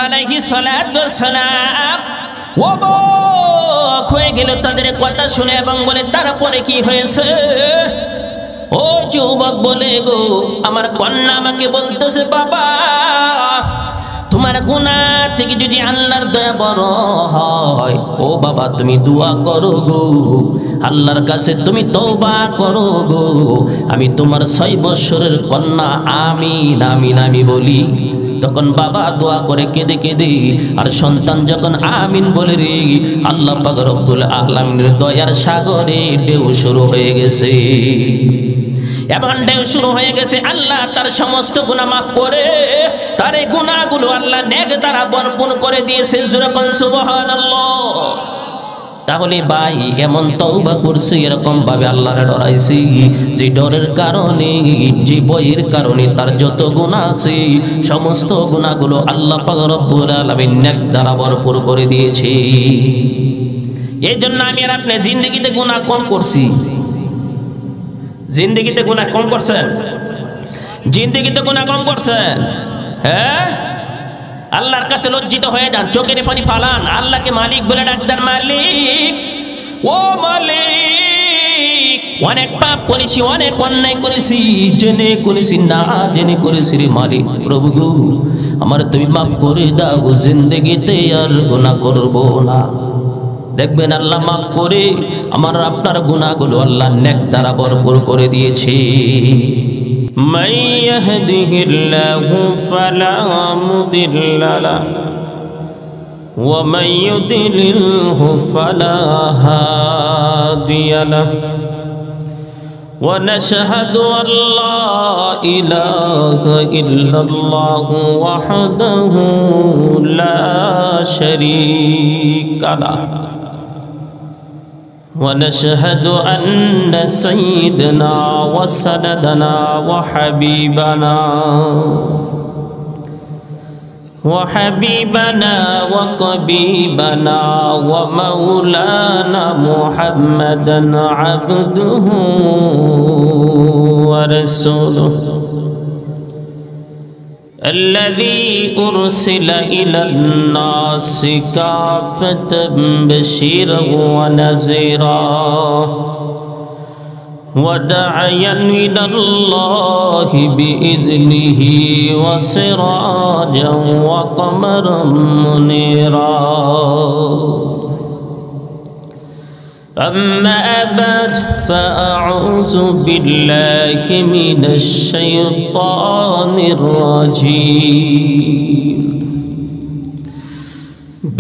আলাইহিস সালাতু ওয়াস সালাম অবাক হয়ে গেল তাদের কথা শুনে এবং বলে তারপরে কি হয়েছে? ও যুবক বলে গো আমার কন্যা আমাকে বলতেছে বাবা তোমার গুনাহ থেকে যদি আল্লাহর দয়া বড় হয় ও বাবা তুমি দোয়া করো গো, আল্লাহর কাছে তুমি তওবা করো গো, আমি তোমার 6 বছরের কন্যা আমিন আমিন আমি বলি। তখন বাবা দোয়া করে কেঁদে কেঁদে আর সন্তান যখন আমিন বলে রে আল্লাহ পাক রব্বুল আলামিনের দয়ার সাগরে ঢেউ শুরু হয়ে গেছে। এমন ঢেউ শুরু হয়ে গেছে আল্লাহ তার সমস্ত গুনাহ মাফ করে তার এই গুনাহগুলো আল্লাহ নেক দ্বারা ভরপুর করে দিয়েছে। যখন সুবহানাল্লাহ। তাহলে ভাই এমন তওবা করছে এরকম ভাবে আল্লাহরে ডরাইছে যে ডরের কারণে যে ভয়ের কারণে তার যত গুনাহ আছে সমস্ত গুনাহগুলো আল্লাহ পাক রব্বুল আলামিন নেক দ্বারা ভরপুর করে দিয়েছে। এই জন্য আমি আর আপনি জিন্দেগিতে গুনাহ কম করছি। জিন্দেগিতে গুনাহ কম করছেন? জিন্দেগিতে গুনাহ কম করছেন? হ্যাঁ, আল্লাহর কাছে লজ্জিত হয়ে যান, চোখের পানি ফালান, আল্লাহকে মালিক বলে ডাকদার মালিক ও মালিক অনেক পাপ করেছি অনেক অন্যায় করেছি জেনে করেছি না জেনে করেছি রে মালিক প্রভু গো আমার তুমি মাফ করে দাও, জিন্দেগিতে আর গুনাহ করব না। দেখবেন আল্লাহ মাফ করে আমার আপনার গুনাহগুলো আল্লাহ নেক দ্বারা ভরপুর করে দিয়েছে। من يهده الله فلا مضل له ومن يضلله فلا هادي له ونشهد أن لا إله إلا الله وحده لا شريك له ونشهد أن سيدنا وسندنا وحبيبنا وقبيبنا ومولانا محمدا عبده ورسوله الذي أرسل إلى الناس كافة بشيرا ونذيرا وداعيا إلى الله بإذنه وسراجا وقمرا منيرا أما بعد فأعوذ بالله من الشيطان الرجيم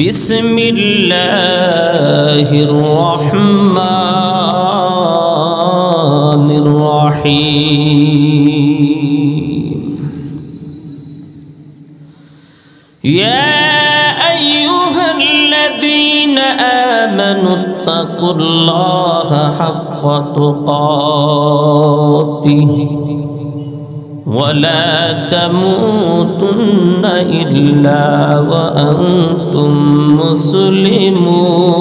بسم الله الرحمن الرحيم يا أيها الذين آمنوا اتقوا الله حق تقاته ولا تموتن إلا وأنتم مسلمون.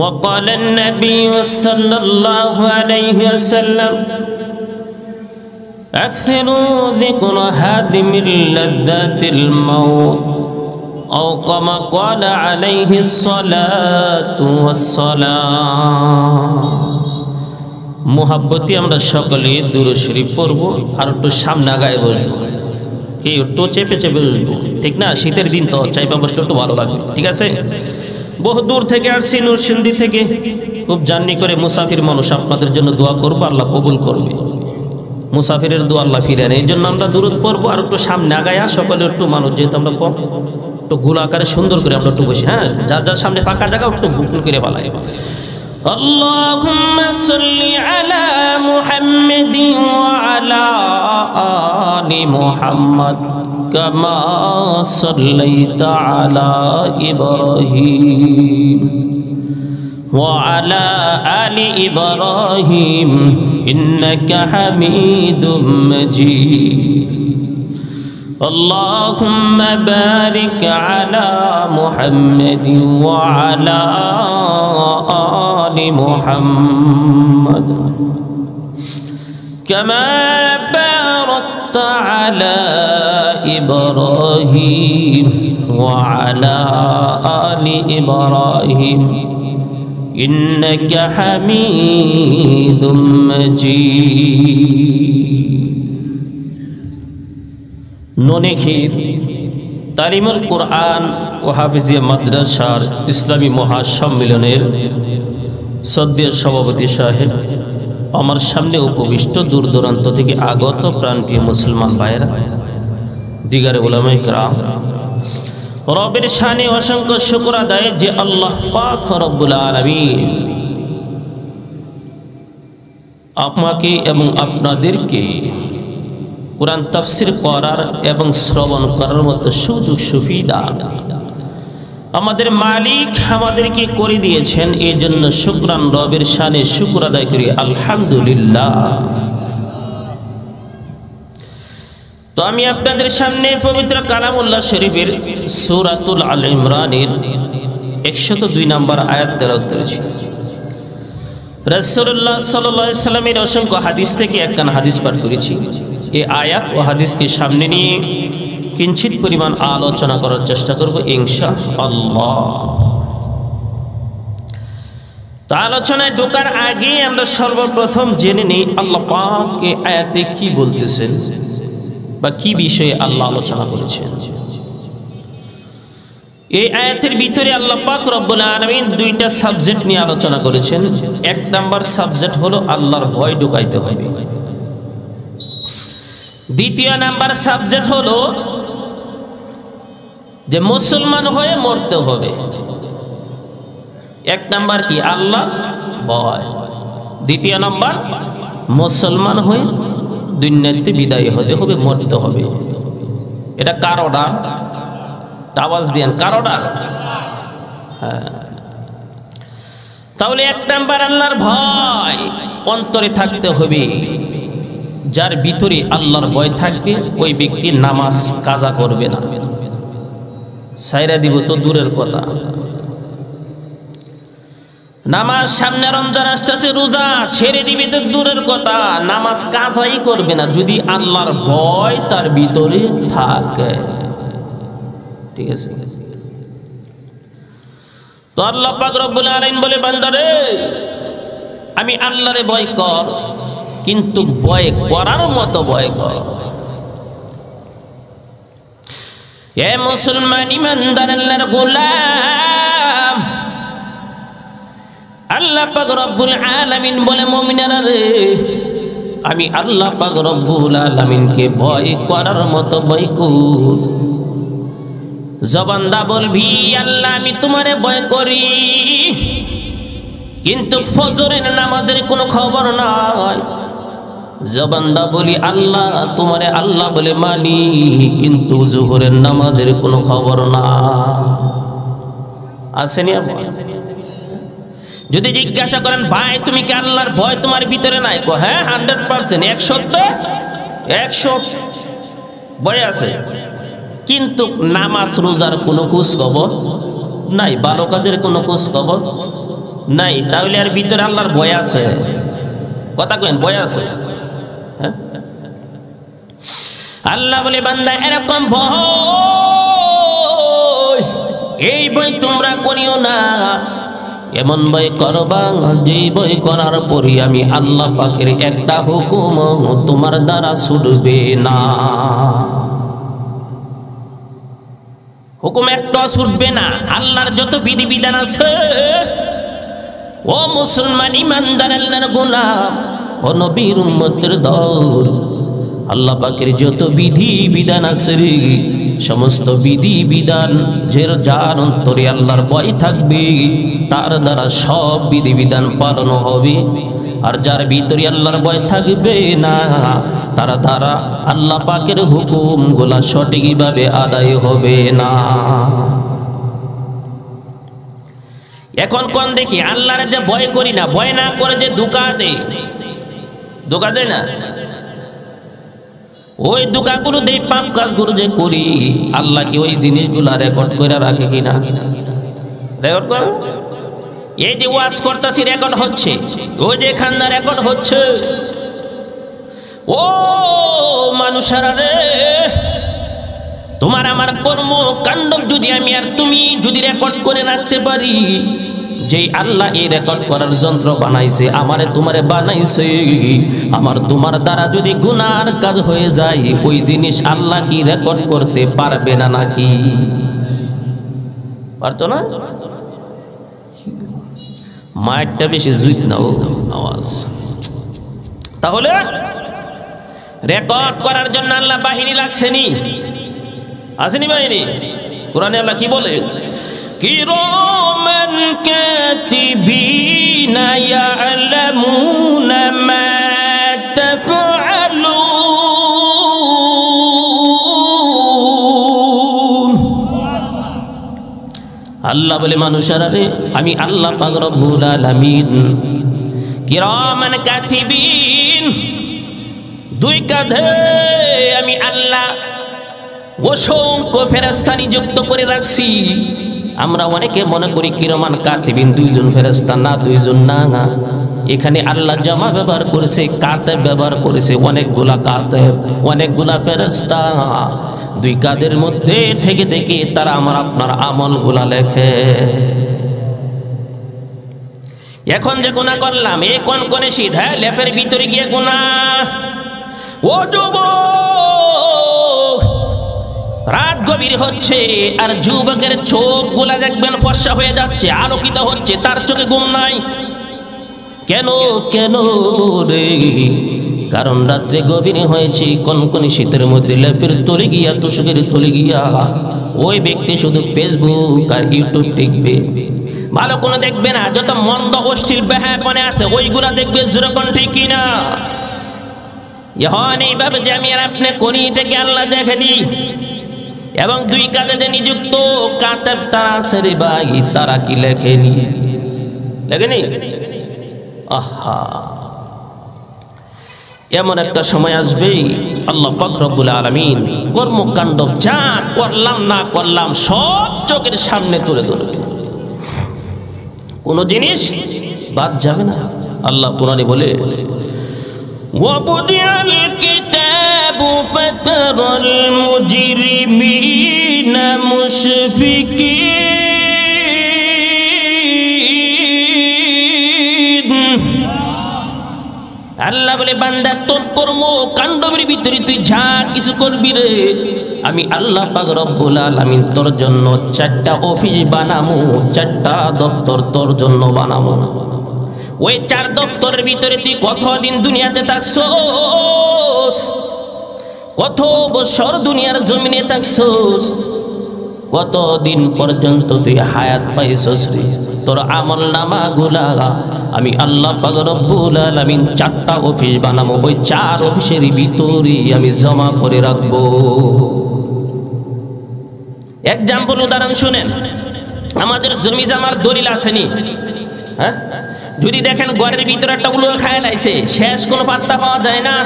وقال النبي صلى الله عليه وسلم أكثروا ذكر هادم اللذات الموت أو كما قال عليه الصلاة والسلام. মোহাব্বতি আমরা সকলে দুরূদ শরীফ পড়ব আর একটু সামনে আগায় বসবো, কি একটু চেপে চেপে বসবো, ঠিক না? শীতের দিন তো চাইপা বসলে একটু ভালো লাগবে, ঠিক আছে? বহু দূর থেকে আসছি, নরসিংদী থেকে, খুব জার্নি করে মুসাফির মানুষ, আপনাদের জন্য দোয়া করবো, আল্লাহ কবুল করবে। মুসাফিরের দোয়া আল্লাহ ফিরে নেয়, এই জন্য আমরা দুরূদ পড়বো আর একটু সামনে আগায়া সকলে একটু মানুষ, যেহেতু আমরা কম, একটু গোল আকারে সুন্দর করে আমরা একটু বসি, হ্যাঁ, যার যার সামনে ফাঁকা জায়গা একটু বুকুল করে পালাই। اللهم صل على محمد وعلى آل محمد كما صليت على إبراهيم وعلى آل إبراهيم إنك حميد مجيد. اللهم بارك على محمد وعلى آل محمد কামা বারাকতা আলা ইব্রাহিম ওয়া আলা আলি ইব্রাহিম ইন্নাকা হামিদুম মাজিদ। ননেখির তালিমুল কোরআন ও হাফিজিয়া মাদ্রাসার ইসলামী মহাসম্মেলনের সদ্যের সভাপতি সাহেব, আমার সামনে উপবিষ্ট দূর দূরান্ত থেকে আগত প্রাণপ্রিয় মুসলমান ভাইয়েরা, দিগারে উলামায়ে কেরাম, রবের শানে অসংখ্য শুকর আদায় যে আল্লাহ পাক রব্বুল আলামিন আমাকে এবং আপনাদেরকে কোরআন তাফসীর করার এবং শ্রবণ করার মতো সুযোগ সুবিধা আমাদের মালিক আমাদেরকে করে দিয়েছেন। এই জন্য শুকরান, রবের শানে শুকর আদায় করি আলহামদুলিল্লাহ। তো আমি আপনাদের সামনে পবিত্র কালামুল্লাহ শরীফের সূরাতুল আল ইমরানের 102 নম্বর আয়াত তেলাওয়াত করেছি। রাসূলুল্লাহ সাল্লাল্লাহু আলাইহি সাল্লামের অসংখ্য হাদিস থেকে একখানা হাদিস পাঠ করেছি। এই আয়াত ও হাদিসকে সামনে নিয়ে কিঞ্চিত পরিমাণ আলোচনা করার চেষ্টা করব ইনশাআল্লাহ। তো আলোচনায় ঢোকার আগে আমরা সর্বপ্রথম জেনে নিই আল্লাহ পাক এই আয়াতে কি বলতেছেন বা কি বিষয়ে আল্লাহ আলোচনা করেছেন। এই আয়াতের ভিতরে আল্লাহ পাক রব্বুল আলামিন দুইটা সাবজেক্ট নিয়ে আলোচনা করেছেন। এক নাম্বার সাবজেক্ট হলো আল্লাহর ভয় ঢুকাইতে হবে। দ্বিতীয় নাম্বার সাবজেক্ট হলো যে মুসলমান হয়ে মরতে হবে। এক নাম্বার কি আল্লাহ ভয়, দ্বিতীয় নাম্বার মুসলমান হয়ে দুনিয়াতে বিদায় হতে হবে, মরতে হবে। এটা কার অর্ডার? আওয়াজ দেন, কার অর্ডার? হ্যাঁ। তাহলে এক নাম্বার আল্লাহর ভয় অন্তরে থাকতে হবে। যার ভিতরে আল্লাহর ভয় থাকবে ওই ব্যক্তি নামাজ কাজা করবে না, সাইরা দিব তো দূরের কথা। নামাজ সামনে রমজান আসতেছে, রোজা ছেড়ে দিবে তো দূরের কথা, নামাজ কাজাই করবে না যদি আল্লাহর ভয় তার ভিতরে থাকে। ঠিক আছে? তো আল্লাহ পাক রব্বুল আলামিন বলে, বান্দারে আমি আল্লাহরে ভয় কর, কিন্তু ভয় করার মতো ভয় কর। এ মুসলমান ইমানদার আল্লাহর গোলাম, আল্লাহ পাক রব্বুল আলামিন বলে, মুমিনেরা রে আমি আল্লাহ পাক রব্বুল আলামিনকে ভয় করার মতো ভয় কর। জবান দা বলবি আল্লাহ আমি তোমারে ভয় করি, কিন্তু ফজরের নামাজের কোনো খবর নাই। জবান দা বলি আল্লাহ তোমারে আল্লাহ বলে মানি, কিন্তু জোহরের নামাজের কোনো খবর না। আসেনি? যদি জিজ্ঞাসা করেন ভাই তুমি কি আল্লাহর ভয় তোমার ভিতরে নাই? হ্যাঁ 100%, 100 ভয় আছে, কিন্তু নামাজ রোজার কোনো খোঁজ খবর নাই, ভালো কাজের কোনো খোঁজ খবর নাই। তাহলে আর ভিতরে আল্লাহর ভয় আছে? কথা কেন ভয় আছে? হ্যাঁ, আল্লাহ বলে বান্দা এরকম ভয়, এই ভয় তোমরা করিও না, এমন ভয় করবা যে ভয় করার পরে আমি আল্লাহ পাকের একটা হুকুম তোমার দ্বারা ছুটবে না। হুকুম একটা ছুটবে না। আল্লাহর যত বিধিবিধান আছে, ও মুসলমান ইমানদার আল্লাহর গোলাম, ও নবীর উম্মতের দল, আল্লাহ পাকের যত বিধি বিধান আছে রে, সমস্ত বিধি বিধান যার অন্তরে আল্লাহর ভয় থাকবে তার দ্বারা সব বিধি বিধান পালন হবে। আর যার ভিতরে আল্লাহর ভয় থাকবে না তার দ্বারা আল্লাহ পাকের হুকুম গুলা সঠিকভাবে আদায় হবে না। এখন কোন দেখি আল্লাহর যে ভয় করি না, ভয় না করে যে ধোঁকা দেয়, ধোঁকা দেয় না, ওই ধোঁকাগুলো দেই পাপ কাজগুলো যে করি, আল্লাহ কি ওই জিনিসগুলা রেকর্ড করে রাখে কিনা? রেকর্ড করে। এই যে ওয়াজ করতেছি রেকর্ড হচ্ছে, ওই যে খান্না রেকর্ড হচ্ছে, ও মানুষেরা রে, তোমার আমার কর্মকাণ্ড যদি আমি আর তুমি যদি রেকর্ড করে রাখতে পারি, যে আল্লাহ এই রেকর্ড করার যন্ত্র বানাইছে, আমারে তোমারে বানাইছে, আমার তোমার দ্বারা যদি গুনার কাজ হয়ে যায়, ওই জিনিস আল্লাহ কি রেকর্ড করতে পারবে না নাকি? পারতো না? মায়েরটা বেশি জুইত না ও আওয়াজ। তাহলে রেকর্ড করার জন্য আল্লাহ বাহিনী লাগছেনি, আসেনি বাহিনী? কোরআনে আল্লাহ কি বলে? কিরামান কাতিবিনা ইয়ালামুনা মা তাফআলুন। আল্লাহ বলে মানুষেরা রে, আমি আল্লাহ পাক রব্বুল আলামিন কিরামান কাতিবিন, দুই কাঁধে আমি আল্লাহ অসংখ্য ফেরেশতা নিযুক্ত করে রাখছি। আমরা অনেকে মনে করি কিরামান কাতিবিন দুইজন ফেরেশতা, না দুইজন না, এখানে আল্লাহ জামা ব্যবহার করেছে, কাতেব ব্যবহার করেছে, অনেকগুলা কাতেব, অনেকগুলা ফেরেশতা। দুই কাঁধের মধ্যে থেকে থেকে তারা আমার আপনার আমলগুলা লেখে। এখন যে গুনাহ করলাম, এই কনকনে শীত, হ্যাঁ লেফের ভিতরে গিয়ে গুনাহ। ও যুবক, রাত গভীর হচ্ছে আর যুবকের চোখ গুলা দেখবেন ফর্সা হয়ে যাচ্ছে, আলোকিত হচ্ছে, তার চোখে ঘুম নাই। কেন কেন রে? কারণ রাত্রে গভীর হয়েছে, কনকনে শীতের মধ্যে লেপের তলে গিয়া, তোষকের তলে গিয়া ওই ব্যক্তি শুধু ফেসবুক আর ইউটিউব দেখবে, ভালো কোনো দেখবে না। যত মন্দ অশ্লীল বেহায়াপনে আছে ওইগুলা দেখবে, যেরকম ঠিক কিনা? এখন এইভাবে যে আমি আর আপনি করি, এটাকে আল্লাহ দেখেনি। এবং দুই কাজে যে নিযুক্ত কাতেব তারা আছে রে ভাই, তারা কি লেখেনি? লেখেনি? আহা, এমন একটা সময় আসবে আল্লাহ পাক রব্বুল আলামিন কর্মকাণ্ড যা করলাম না করলাম সব চোখের সামনে তুলে ধরবে, কোনো জিনিস বাদ যাবে না। আল্লাহ কোরআনে বলে, ওয়াবুদিয়াল কিতাবু ফাতারাল মুজরিমিনা মুশফিকিন। আল্লাহ বলে, বান্দা তোর কর্ম কাণ্ডের ভিতরে তুই যা কিছু করবি রে, আমি আল্লাহ পাক রব্বুল আলামিন তোর জন্য 4টা অফিস বানামু, 4টা দপ্তর তোর জন্য বানামু। ওই 4 দপ্তরের ভিতরে তুই কতদিন দুনিয়াতে থাকছস, কত বছর দুনিয়ার জমিনে থাকছস, কতদিন পর্যন্ত তুই হায়াত পাইছস, তোর আমল নামা গুলা আমি আল্লাহ পাক রব্বুল আলামিন 4টা অফিস বানাবো। ওই 4 অফিসের ভিতরে আমি জমা করে রাখবো। এক্সাম্পল, উদাহরণ শুনেন। আমাদের জমি জামার দলিল আসেনি, হ্যাঁ? যদি দেখেন ঘরের ভিতরে একটা উলুয়া খায় লাইছে, শেষ কোনো পাত্তা পাওয়া যায় না,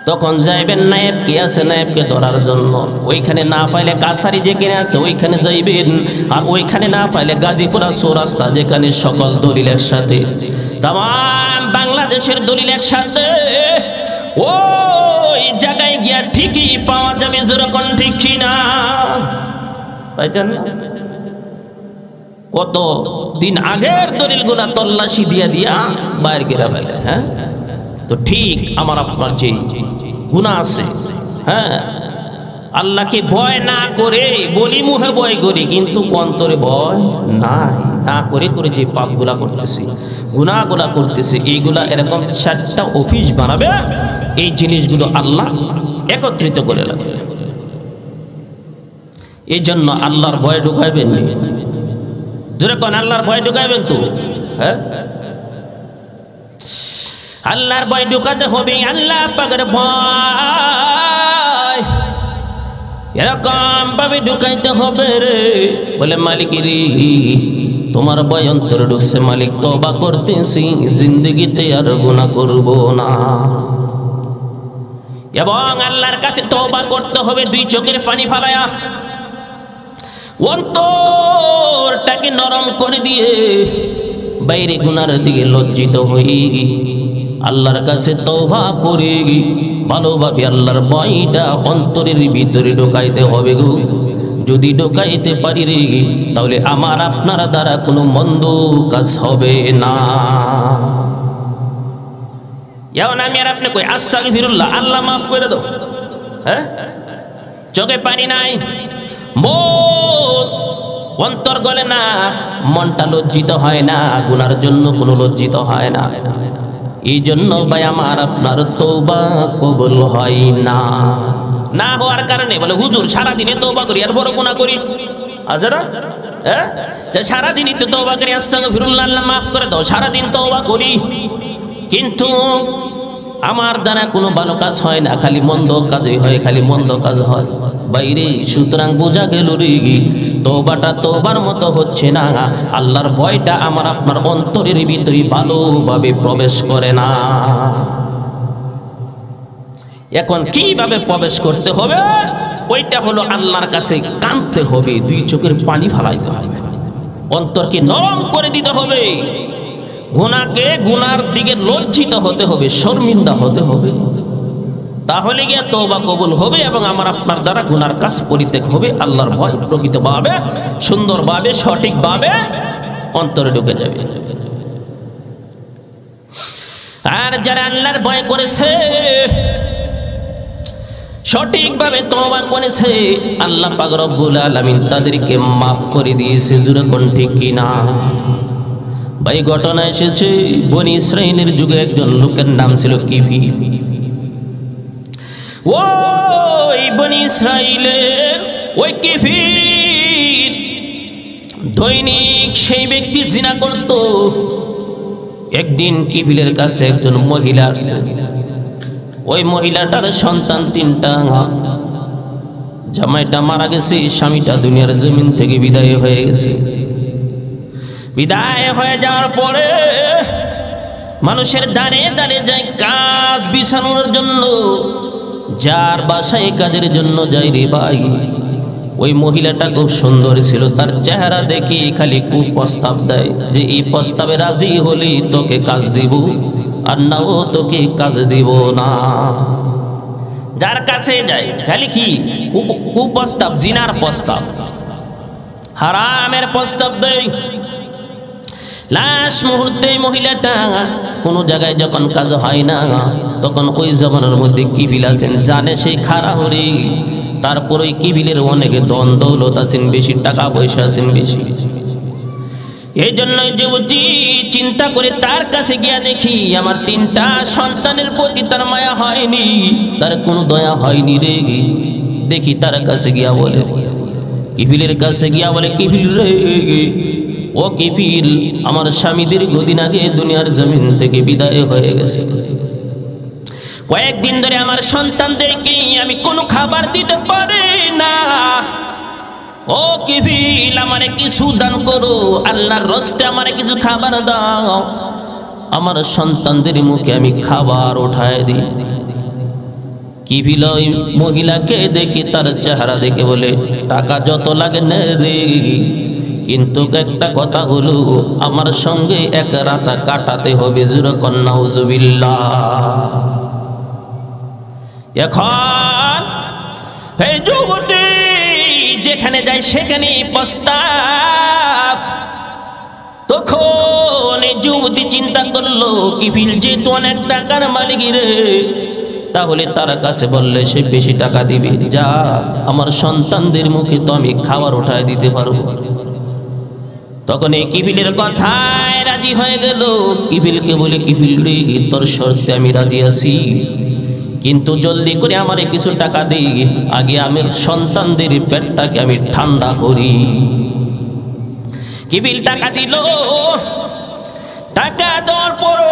তখন যাইবেন নায়েব কি আছে, নায়েবকে ধরার জন্য। ওইখানে না পাইলে কাছারি যেখানে আছে ওইখানে যাইবেন, আর ওইখানে না পাইলে গাজীপুরা চৌরাস্তা, যেখানে সকল দলিল একসাথে, তাম বাংলাদেশের দলিল একসাথে, ওই জায়গায় গিয়া ঠিকই পাওয়া যাবে, যেরকম ঠিক কিনা? পাইছেন? কত দিন আগের দলিলগুলা তল্লাশি দিয়া দিয়া বাইরে গেলা ফেলে। হ্যাঁ, তো ঠিক আমার আপনার যে গুনাহ আছে, হ্যাঁ, আল্লাহকে ভয় না করে বলি মুখে ভয় করি, কিন্তু অন্তরে ভয় নাই, না করে করে যে পাপগুলা করতেছি, গুনাহগুলা করতেছি, এইগুলা এরকম 4টা অফিস বানাবে, এই জিনিসগুলো আল্লাহ একত্রিত করে রাখবে। এই জন্য আল্লাহর ভয় ঢুকাইবেন, যেরকম আল্লাহর ভয় ঢুকাইবেন তো, হ্যাঁ, আল্লাহর ভয় ঢুকাতে হবে, আল্লাহ পাকের ভয় এরকম ভাবে ঢুকাইতে হবে রে। বলে, মালিক রে তোমার ভয় অন্তরে ঢুকছে, মালিক তওবা করতেছি, জিন্দগিতে আর গুনাহ করব না। এবং আল্লাহর কাছে তওবা করতে হবে 2 চোখের পানি ফালায়া, অন্তরটাকে নরম করে দিয়ে বাইরে গুনার দিকে লজ্জিত হই আল্লাহর কাছে তওবা করে ভালোভাবে আল্লাহর ভয়টা অন্তরের ভিতরে ঢোকাইতে হবে গো। যদি ঢোকাইতে পারি রে, তাহলে আমার আপনার দ্বারা কোনো মন্দ কাজ হবে না। এখন আমি আর আপনি কই আস্তাগফিরুল্লাহ, আল্লাহ মাফ করে দাও, হ্যাঁ? চোখে পানি নাই, অন্তর গলে না, মনটা লজ্জিত হয় না, গুনার জন্য কোনো লজ্জিত হয় না। এই জন্য ভাই আমার আপনার তওবা কবুল হয় না। না হওয়ার কারণে বলে হুজুর সারাদিনে তওবা করি আর বড় গুনাহ করি। আজরা হ্যাঁ, সারাদিনই তো তওবা করি, আস্তাগফিরুল্লাহ, আল্লাহ মাফ করে দাও, সারাদিন তওবা করি, কিন্তু আমার দ্বারা কোনো ভালো কাজ হয় না, খালি মন্দ কাজই হয়, খালি মন্দ কাজ হয় বাইরে। সুতরাং বোঝা গেল রে, তওবাটা তওবার মতো হচ্ছে না, আল্লাহর ভয়টা আমার আপনার অন্তরের ভিতরে ভালোভাবে প্রবেশ করে না। এখন কিভাবে প্রবেশ করতে হবে? ওইটা হলো আল্লাহর কাছে কাঁদতে হবে, দুই চোখের পানি ফালাইতে হবে, অন্তরকে নরম করে দিতে হবে, গুনাহকে গুনার দিকে লজ্জিত হতে হবে, শর্মিন্দা হতে হবে, তাহলে গিয়ে তওবা কবুল হবে এবং আমার আপনার দ্বারা গুনার কাজ পরিত্যাগ হবে। আল্লাহর ভয় প্রকৃতভাবে সুন্দরভাবে সঠিকভাবে অন্তরে ঢুকে যাবে। আর যারা আল্লাহর ভয় করেছে, সঠিকভাবে তওবা করেছে, আল্লাহ পাক রব্বুল আলামিন তাদেরকে মাফ করে দিয়েছে। জোরে কোন ঠিক কিনা? ভাই ঘটনা এসেছে বনি ইসরাইলের যুগে একজন লোকের নাম ছিল কিফিল। ওই বনি ইসরাইলের ওই কিফিল দৈনিক সেই ব্যক্তি জিনা করত। একদিন কিফিলের কাছে একজন মহিলা আসছে, ওই মহিলাটার সন্তান 3টা, জামাইটা মারা গেছে, স্বামীটা দুনিয়ার জমিন থেকে বিদায় হয়ে গেছে। বিদায় হয়ে যাওয়ার পরে মানুষের দাঁড়ে দাঁড়ে যায় কাজ বিছানোর জন্য, যার বাসায় কাজের জন্য যাই রে ভাই, ওই মহিলাটা খুব সুন্দর ছিল, তার চেহারা দেখে খালি কুপ্রস্তাব দেয় যে এই প্রস্তাবে রাজি হলি তোকে কাজ দিব, আর নাও তোকে কাজ দিব না। যার কাছে যায় খালি কি কুপ্রস্তাব, জিনার প্রস্তাব, হারামের প্রস্তাব দেয়। লাস্ট মুহূর্তে মহিলাটা কোনো জায়গায় যখন কাজ হয় না, তখন ওই জমানার মধ্যে কিফিল আছেন, জানে সেই খাড়া হরি, তারপর ওই কিফিলের অনেকে ধন দৌলত আছেন বেশি, টাকা পয়সা আছেন বেশি। এই জন্য যুবতী চিন্তা করে তার কাছে গিয়া দেখি আমার 3টা সন্তানের প্রতি তার মায়া হয়নি, তার কোনো দয়া হয়নি রে। দেখি তার কাছে গিয়া বলে, কিফিলের কাছে গিয়া বলে, কিফিল রে, ও কিফিল, আমার স্বামী দীর্ঘদিন আগে দুনিয়ার জমিন থেকে বিদায় হয়ে গেছে, কয়েকদিন ধরে আমার সন্তানদেরকে আমি কোনো খাবার দিতে পারি না। ও কিফিল, আমারে কিছু দান করো, আল্লাহর রাস্তায় আমারে কিছু খাবার দাও, আমার সন্তানদের মুখে আমি খাবার উঠায় দিই। কিফিল ওই মহিলাকে দেখে, তার চেহারা দেখে বলে, টাকা যত লাগে নে রে, কিন্তু একটা কথা হলো আমার সঙ্গে এক রাত কাটাতে হবে। জোরে কন নাউজুবিল্লাহ। এখন এই যুবতী যেখানে যায় সেখানে প্রস্তাব। তখন এই যুবতী চিন্তা করলো, কিফিল যেহেতু অনেক টাকার মালিক রে, তাহলে তার কাছে বললে সে বেশি টাকা দিবে, যা আমার সন্তানদের মুখে তো আমি খাবার উঠায় দিতে পারবো। তখন এই কিফিলের কথায় রাজি হয়ে গেল। কিফিলকে বলে, কিফিল রে, তোর শর্তে আমি রাজি আছি, কিন্তু জলদি করে আমারে কিছু টাকা দে, আগে আমার সন্তানদের পেটটাকে আমি ঠান্ডা করি। কিফিল টাকা দিল। টাকা দেওয়ার পরে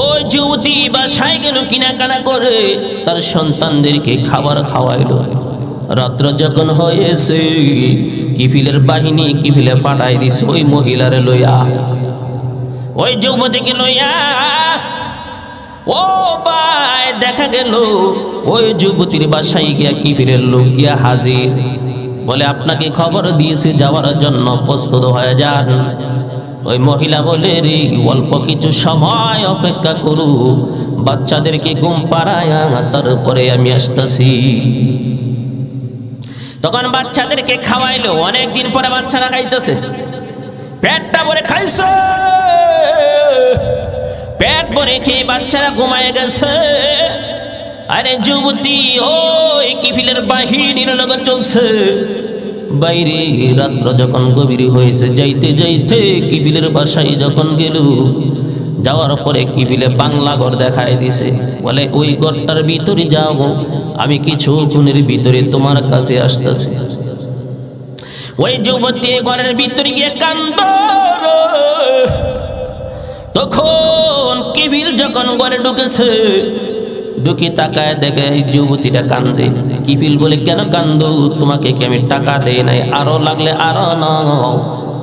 ওই যুবতী বাসায় গেল, কিনাকাটা করে তার সন্তানদেরকে খাবার খাওয়াইল। রাত্র যখন হয়েছে, কিফিলের বাহিনী কিফিলে পাঠাই দিছে ওই মহিলারে লইয়া, ওই যুবতীকে লইয়া। ও ভাই, দেখা গেল ওই যুবতীর বাসায় গিয়া কিফিলের লোক গিয়া হাজির, বলে আপনাকে খবর দিয়েছে যাওয়ার জন্য প্রস্তুত হয়ে যান। ওই মহিলা বলে রে অল্প কিছু সময় অপেক্ষা করু, বাচ্চাদেরকে ঘুম পাড়ায়া তারপরে আমি আসতেছি। তখন বাচ্চাদেরকে খাওয়াইলো, অনেকদিন পরে বাচ্চারা খাইতেছে, পেটটা ভরে খাইছে, পেট ভরে খেয়ে বাচ্চারা ঘুমায় গেছে। আরে যুবতী ওই কিফিলের বাহিনীর লগে চলছে। বাইরে রাত্র যখন গভীর হয়েছে, যাইতে যাইতে কিফিলের বাসায় যখন গেল, যাওয়ার পরে কিফিলে বাংলা ঘর দেখায় দিছে, বলে ওই ঘরটার ভিতরে যাও, আমি কিছুক্ষণের ভিতরে তোমার কাছে আসতেছি। ওই যুবতী ঘরের ভিতরে গিয়ে কান্দ। তখন কিফিল যখন ঘরে ঢুকেছে, ঢুকে তাকায় দেখে যুবতীটা কান্দে। কিফিল বলে কেন কান্দো? তোমাকে কি আমি টাকা দেই নাই? আরো লাগলে আরো নাও,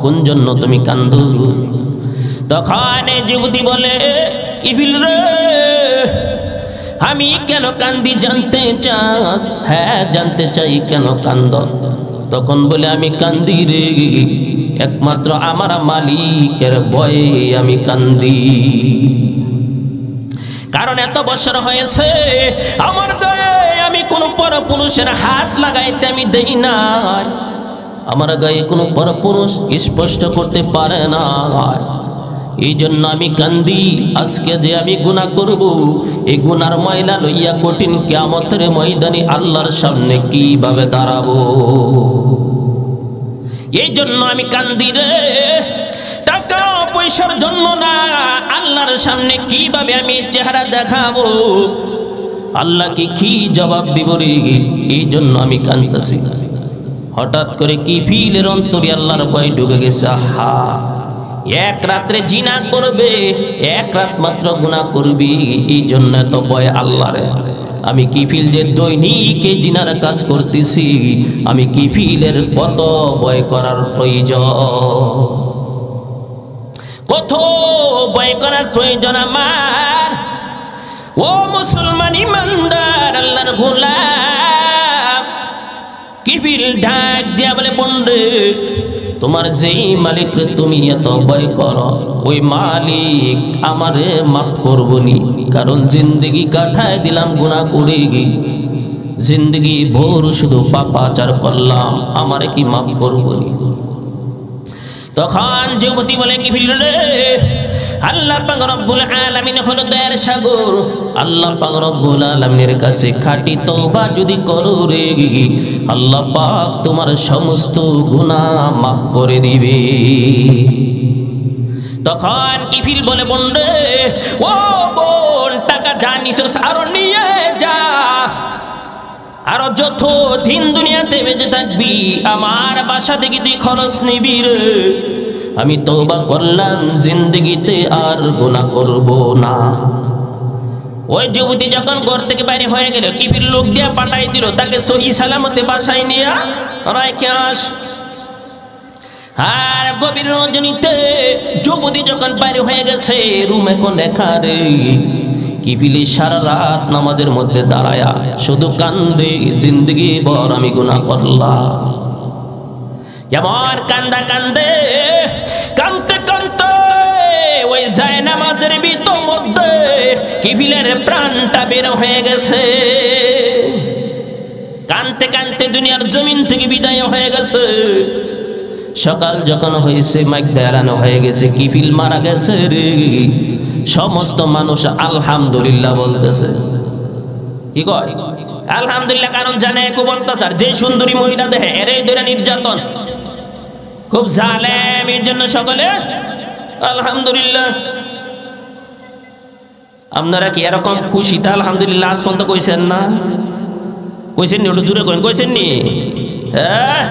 কোন জন্য তুমি কান্দো? তখন যুবতী বলে কিফিল রে, আমি কেন কান্দি জানতে চাস? হ্যাঁ জানতে চাই, কেন কান্দ? তখন বলে আমি কান্দি রে একমাত্র আমার মালিকের ভয়ে আমি কান্দি। কারণ এত বছর হয়েছে আমার গায়ে আমি কোনো পরপুরুষের হাত লাগাইতে আমি দেই নাই, আমার গায়ে কোনো পরপুরুষ স্পষ্ট করতে পারে না, এই জন্য আমি কান্দি। আজকে যে আমি গুনাহ করব, এই গুনার ময়লা লইয়া কঠিন কিয়ামতের ময়দানে আল্লাহর সামনে কিভাবে দাঁড়াবো, এই জন্য আমি কান্দি রে। টাকা পয়সার জন্য না, আল্লাহর সামনে কিভাবে আমি চেহারা দেখাবো, আল্লাহকে কি জবাব দিব রে, এই জন্য আমি কাঁদতেছি। হঠাৎ করে কিফিলের অন্তরে আল্লাহর ভয় ঢুকে গেছে। আহা, এক রাত্রে জিনা করবে, এক রাত মাত্র গুনাহ করবি, এই জন্য তো ভয় আল্লাহরে। আমি কিফিল যে দৈনিক জিনার কাজ করতেছি, আমি কিফিলের কত ভয় করার প্রয়োজন, কত ভয় করার প্রয়োজন আমার। ও মুসলমান ইমানদার আল্লাহর গোলাম, কিফিল ডাক দিয়া বলে বন্ধু, তোমার যেই মালিক তুমি এত ভয় করো, ওই মালিক আমারে মাফ করবনি। কারণ জিন্দগি কাটায় দিলাম গুনাহ করে, জিন্দগি ভোর শুধু পাপাচার করলাম, আমারে কি মাফ করবনি? তখন যুবতী বলে কিফিল রে, আল্লাহ পাক রব্বুল আলামিন হলো দয়ার সাগর, আল্লাহ পাক রব্বুল আলামিনের কাছে খাঁটি তওবা যদি করো রে, আল্লাহ পাক তোমার সমস্ত গুনাহ মাফ করে দিবে। তখন কিফিল বলে বন্ধু, ও বোন, টাকা জানিস আরো নিয়ে যা, আরো যত দিন দুনিয়াতে বেঁচে থাকবি আমার বাসা থেকে তুই খরচ নিবি রে। আমি তওবা করলাম, জিন্দগিতে আর গুনাহ করব না। ওই যুবতী যখন ঘর থেকে বাইরে হয়ে গেল, কিফিল লোক দিয়া পাঠাই দিল তাকে সহি সালামতে বাসায় নিয়ে রাইখে আস। আর গভীর রজনীতে যুবতী যখন বাইরে হয়ে গেছে, রুমে কোন লেখা রে, কিফিলি সারা রাত নামাজের মধ্যে দাঁড়ায়া শুধু কান্দে, জিন্দগি ভর আমি গুনাহ করলাম। যেমন কান্দা কান্দে কান্দতে কান্দতে ওই যায় নামাজের ভিতর মধ্যে কিফিলের প্রাণটা বের হয়ে গেছে। কান্দতে কান্দতে দুনিয়ার জমিন থেকে বিদায় হয়ে গেছে। সকাল যখন হয়েছে, মাইক দেয়ানো হয়ে গেছে, কিফিল মারা গেছে রে। সমস্ত মানুষ আলহামদুলিল্লাহ বলতেছে। কি কয়? আলহামদুলিল্লাহ। কারণ জানে খুব অত্যাচার, যে সুন্দরী মহিলা দেখে এরই ধরে নির্যাতন, খুব জালেম, এর জন্য সকলে আলহামদুলিল্লাহ। আপনারা কি এরকম খুশিটা আলহামদুলিল্লাহ আজ পর্যন্ত কইছেন না? কইছেন নি? ওটা জুড়ে করেন, কইছেন নি? হ্যাঁ,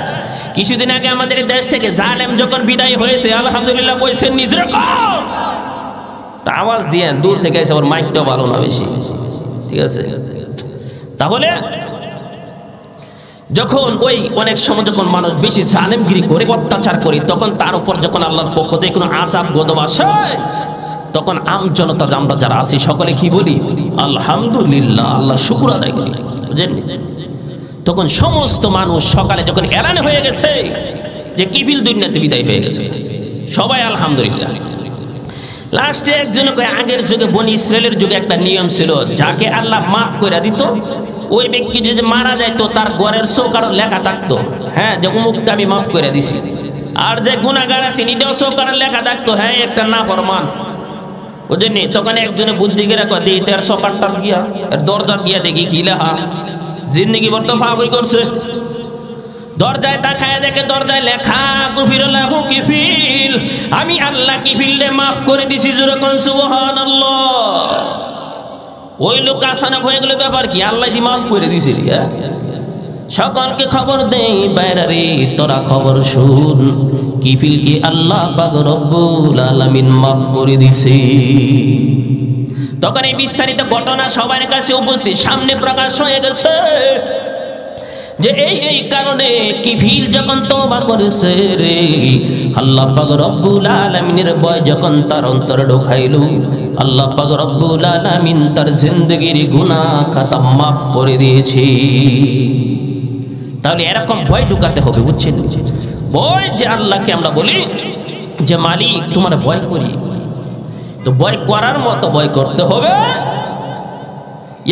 কিছুদিন আগে আমাদের দেশ থেকে জালেম যখন বিদায় হয়েছে, আলহামদুলিল্লাহ কইছেন নি? জুড়ে কর, আওয়াজ দিয়ে দূর থেকে এসে আবার মাইকটাও ভালো না বেশি, ঠিক আছে? তাহলে যখন ওই অনেক সময় যখন মানুষ বেশি জালেমগিরি করে, অত্যাচার করে, তখন তার উপর যখন আল্লাহর পক্ষ থেকে কোনো আযাব গজব আসে, তখন আম জনতা আমরা যারা আছি সকলে কি বলি? আলহামদুলিল্লাহ, আল্লাহ শুকর আদায় করি, বুঝলেন? তখন সমস্ত মানুষ সকালে যখন এলান হয়ে গেছে যে কিফিল দুনিয়াতে বিদায় হয়ে গেছে, সবাই আলহামদুলিল্লাহ। লাস্টে একজন কয় আগের যুগে বনি ইসরায়েলের যুগে একটা নিয়ম ছিল, যাকে আল্লাহ মাফ করে দিত ওই ব্যক্তি যদি মারা যাইতো তার ঘরের চৌকার লেখা থাকতো, হ্যাঁ যে অমুকটা আমি মাফ করে দিছি। আর যে গুনাহগার আছে নিটাও চৌকার লেখা থাকতো, হ্যাঁ একটা না ফরমান, বুঝেনি? তখন একজনে বুদ্ধি করে কয় দিই তার চৌকারটা গিয়া দরজা গিয়া দেখি কি লেখা, জিন্দগি বর্ত ফাবই করছে। দরজায় তাকায় দেখে দরজায় লেখা গুফিরুল্লাহু কিফিল, আমি আল্লাহ কিফিলরে মাফ করে দিছি। যেরকম সুবহানাল্লাহ। ওই লোক আসানক হয়ে গেল, ব্যাপার কি আল্লাহ দি মাফ করে দিছে। সকলকে খবর দেই বাইরে তোরা খবর শুন, কিফিল কি আল্লাহ পাক রব্বুল আলামিন মাফ করে দিছে। তখন এই বিস্তারিত ঘটনা সবার কাছে উপস্থিত, সামনে প্রকাশ হয়ে গেছে যে এই কারণে কিফিল যখন তওবা করেছে রে, আল্লাহ পাক রব্বুল আলামিনের ভয় যখন তার অন্তরে ঢোকাইলো, আল্লাহ পাক রব্বুল আলামিন তার জিন্দেগির গুনাহ খাতা মাফ করে দিয়েছে। তাহলে এরকম ভয় ঢুকাতে হবে, বুঝছেন? ভয় যে আল্লাহকে আমরা বলি যে মালিক তোমার ভয় করি, তো ভয় করার মতো ভয় করতে হবে,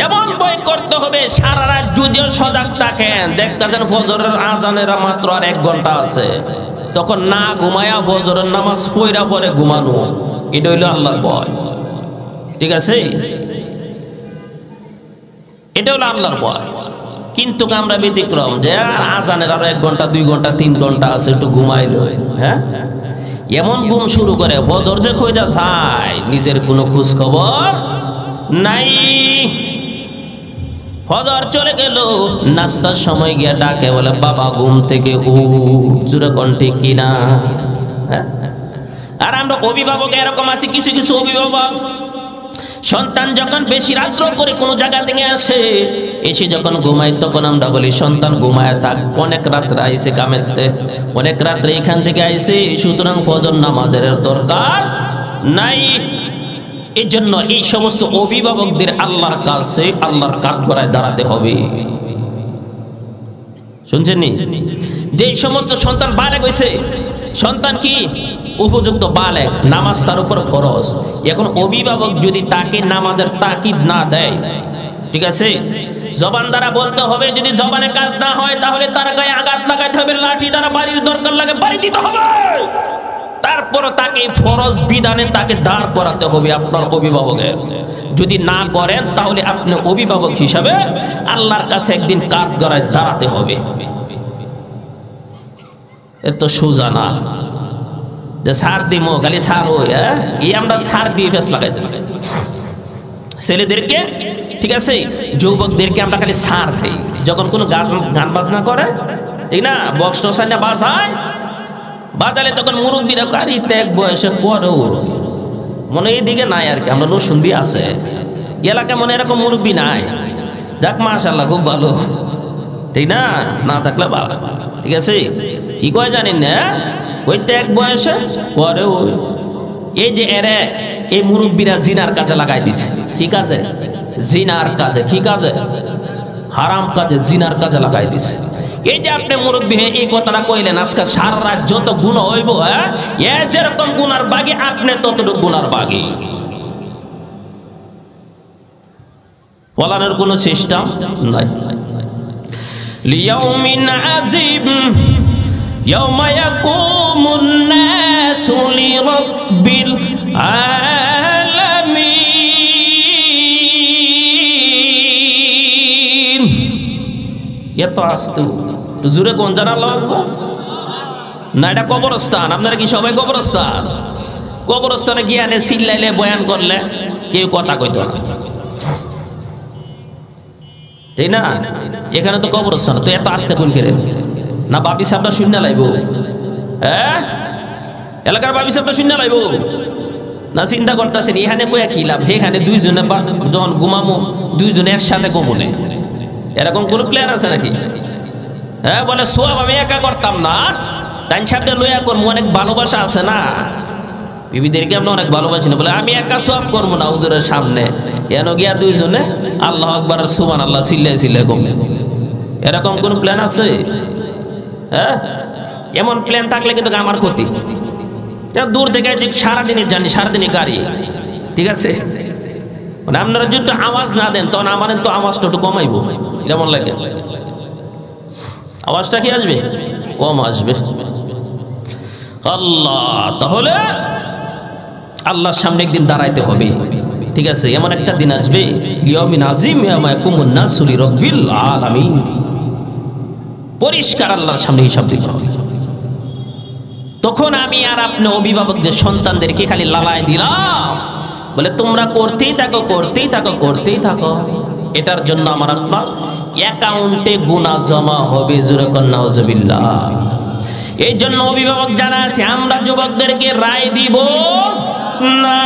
এমন ভয় করতে হবে সারা রাত যদিও সজাগ থাকেন, দেখতেছেন ফজরের আজানের মাত্র আর 1 ঘন্টা আছে, তখন না ঘুমায়া ফজরের নামাজ পড়া পরে ঘুমানো, এটা হইল আল্লাহর ভয়। ঠিক আছে, এটা হলো আল্লাহর ভয়। কিন্তু আমরা ব্যতিক্রম, যে আজানের আরো 1 ঘন্টা 2 ঘন্টা 3 ঘন্টা আছে, একটু ঘুমাইলো, হ্যাঁ এমন ঘুম শুরু করে ফজর যে খোঁজা যায়, নিজের কোনো খোঁজ খবর নাই। ফজর চলে গেল, নাস্তার সময় গিয়া ডাকে, বলে বাবা ঘুম থেকে উঠ, জোরে কণ্ঠে কিনা। আর আমরা অভিভাবক এরকম আছি, কিছু কিছু অভিভাবক সন্তান যখন বেশি রাত্র করে কোনো জায়গা থেকে আসে, এসে যখন ঘুমায় তখন আমরা বলি সন্তান ঘুমায় থাক, অনেক রাত্রে আইসে কামেতে, অনেক রাত্রে এখান থেকে আইসে, সুতরাং ফজর নামাজের দরকার নাই। এই জন্য এই সমস্ত অভিভাবকদের আল্লাহর কাছে আল্লাহর কাঠগড়ায় দাঁড়াতে হবে। শুনছেন নি? যে সমস্ত সন্তান বালেগ হয়েছে, সন্তান কি উপযুক্ত বালেগ, নামাজ তার উপর ফরজ, এখন অভিভাবক যদি তাকে নামাজের তাকিদ না দেয়, ঠিক আছে, জবান দ্বারা বলতে হবে, যদি জবানে কাজ না হয় তাহলে তার গায়ে আঘাত লাগাতে হবে, লাঠি দ্বারা বাড়ির দরকার লাগে বাড়ি দিতে হবে, তারপর তাকে ফরজ বিধানে তাকে দাঁড় করাতে হবে আপনার অভিভাবকের। যদি না করেন তাহলে আপনি অভিভাবক হিসাবে আল্লাহর কাছে একদিন কাঠগড়ায় দাঁড়াতে হবে। এত সোজা না যে সার দিমো খালি সার হই, এই আমরা সার দিয়ে ফেস লাগাইতেছি ছেলেদেরকে, ঠিক আছে, যুবকদেরকে আমরা খালি সার খাই। যখন কোনো গান বাজনা করে, ঠিক না, বক্স টোসাইনা বাজায়, বাজালে তখন মুরব্বীরা কারি ত্যাগ বয়সে পরেও মনে এইদিকে নাই আর কি, আমরা রসুন দিয়ে আছে এলাকায় মনে এরকম মুরব্বী নাই। যাক মাশাআল্লাহ খুব ভালো, ঠিক না, না থাকলে ভালো, ঠিক আছে। কি কয় জানেন না, ওই ত্যাগ বয়সে পরেও এই যে এরে এই মুরব্বীরা জিনার কাজে লাগাই দিছে। ঠিক আছে, জিনার কাজে, কি কাজে? হারাম কাজে, জিনার কাজে লাগাই দিছে। এই যে আপনি মুরব্বী হয়ে এই কথাটা কইলেন, আজকে সারা রাত যত গুণ হইব, এ যেরকম গুনার বাগি আপনি ততটুকু গুনার বাগি। বলানোর কোনো সিস্টেম নাই। লিয়াউমিন আজিম ইয়াউমা ইয়াকুমুন নাসু লিরাব্বিল আলামিন। এত আস্তে জোরে কোন জানা লাগবে না, এটা কবরস্থান। আপনারা কি সবাই কবরস্থান? কবরস্থানে গিয়ে আনে চিল্লাইলে বয়ান করলে কেউ কথা কইতো না, তাই না? এখানে তো কবরস্থান, তো এত আস্তে কোন খেলে না? বাপি সাহেবটা শূন্য লাইব, হ্যাঁ এলাকার বাপি সাহেবটা শূন্য লাইব না? চিন্তা করতেছেন এখানে বইয়া কি লাভ, এখানে দুইজনে যখন ঘুমামো দুইজনে একসাথে ঘুমনে, এরকম কোন প্লেয়ার আছে নাকি? হ্যাঁ বলে সোয়াব আমি একা করতাম না, তাই সাহেবটা লইয়া করবো, অনেক ভালোবাসা আছে না, বিবিদেরকে আপনি অনেক ভালোবাসি না, বলে আমি একা সোয়াব করবো না হুজুরের সামনে, এন গিয়া দুইজনে আল্লাহ আকবার সুবহানাল্লাহ চিল্লাই চিল্লাই কমলে। এরকম কোন প্ল্যান আছে? হ্যাঁ এমন প্ল্যান থাকলে কিন্তু আমার ক্ষতি, দূর থেকে আছে, সারাদিনে জানি, সারাদিনে গাড়ি, ঠিক আছে, মানে আপনারা যদি আওয়াজ না দেন তখন আমার তো আওয়াজটা একটু কমাইবো, কেমন লাগে? আওয়াজটা কি আসবে? কম আসবে। আল্লাহ, তাহলে আল্লাহর সামনে একদিন দাঁড়াইতে হবে, ঠিক আছে? এমন একটা দিন আসবে, ইয়াউমিন আযীম ইয়াউমা ইয়াকুমুন নাসু লিরাব্বিল আলামিন, পরিষ্কার আল্লাহর সামনে হিসাব দিতে হবে। তখন আমি আর আপনি অভিভাবকদের সন্তানদেরকে খালি লালায় দিলাম, বলে তোমরা করতেই থাকো, করতেই থাকো, করতেই থাকো। এটার জন্য আমার আপনার অ্যাকাউন্টে গুনাহ জমা হবে। জোরে কর নাউজুবিল্লাহ। এই জন্য অভিভাবক যারা আছে, আমরা যুবকদেরকে রায় দিব না,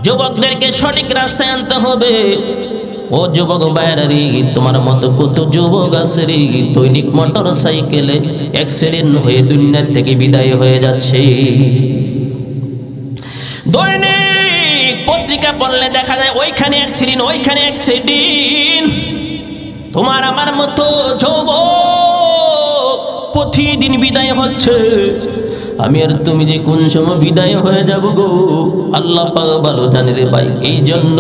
যুবকদেরকে সঠিক রাস্তায় আনতে হবে। ও যুবক ভাইরা রে, তোমার মতো কত যুবক আছে রে, দৈনিক মোটর সাইকেলে অ্যাক্সিডেন্ট হয়ে দুনিয়া থেকে বিদায় হয়ে যাচ্ছে। দৈনিক পত্রিকা পড়লে দেখা যায় ওইখানে অ্যাক্সিডেন্ট, ওইখানে অ্যাক্সিডেন্ট। তোমার আমার মতো যুবক প্রতিদিন বিদায় হচ্ছে। আমি আর তুমি যে কোন সময় বিদায় হয়ে যাব গো, আল্লাহ পাক ভালো জানে রে ভাই। এই জন্য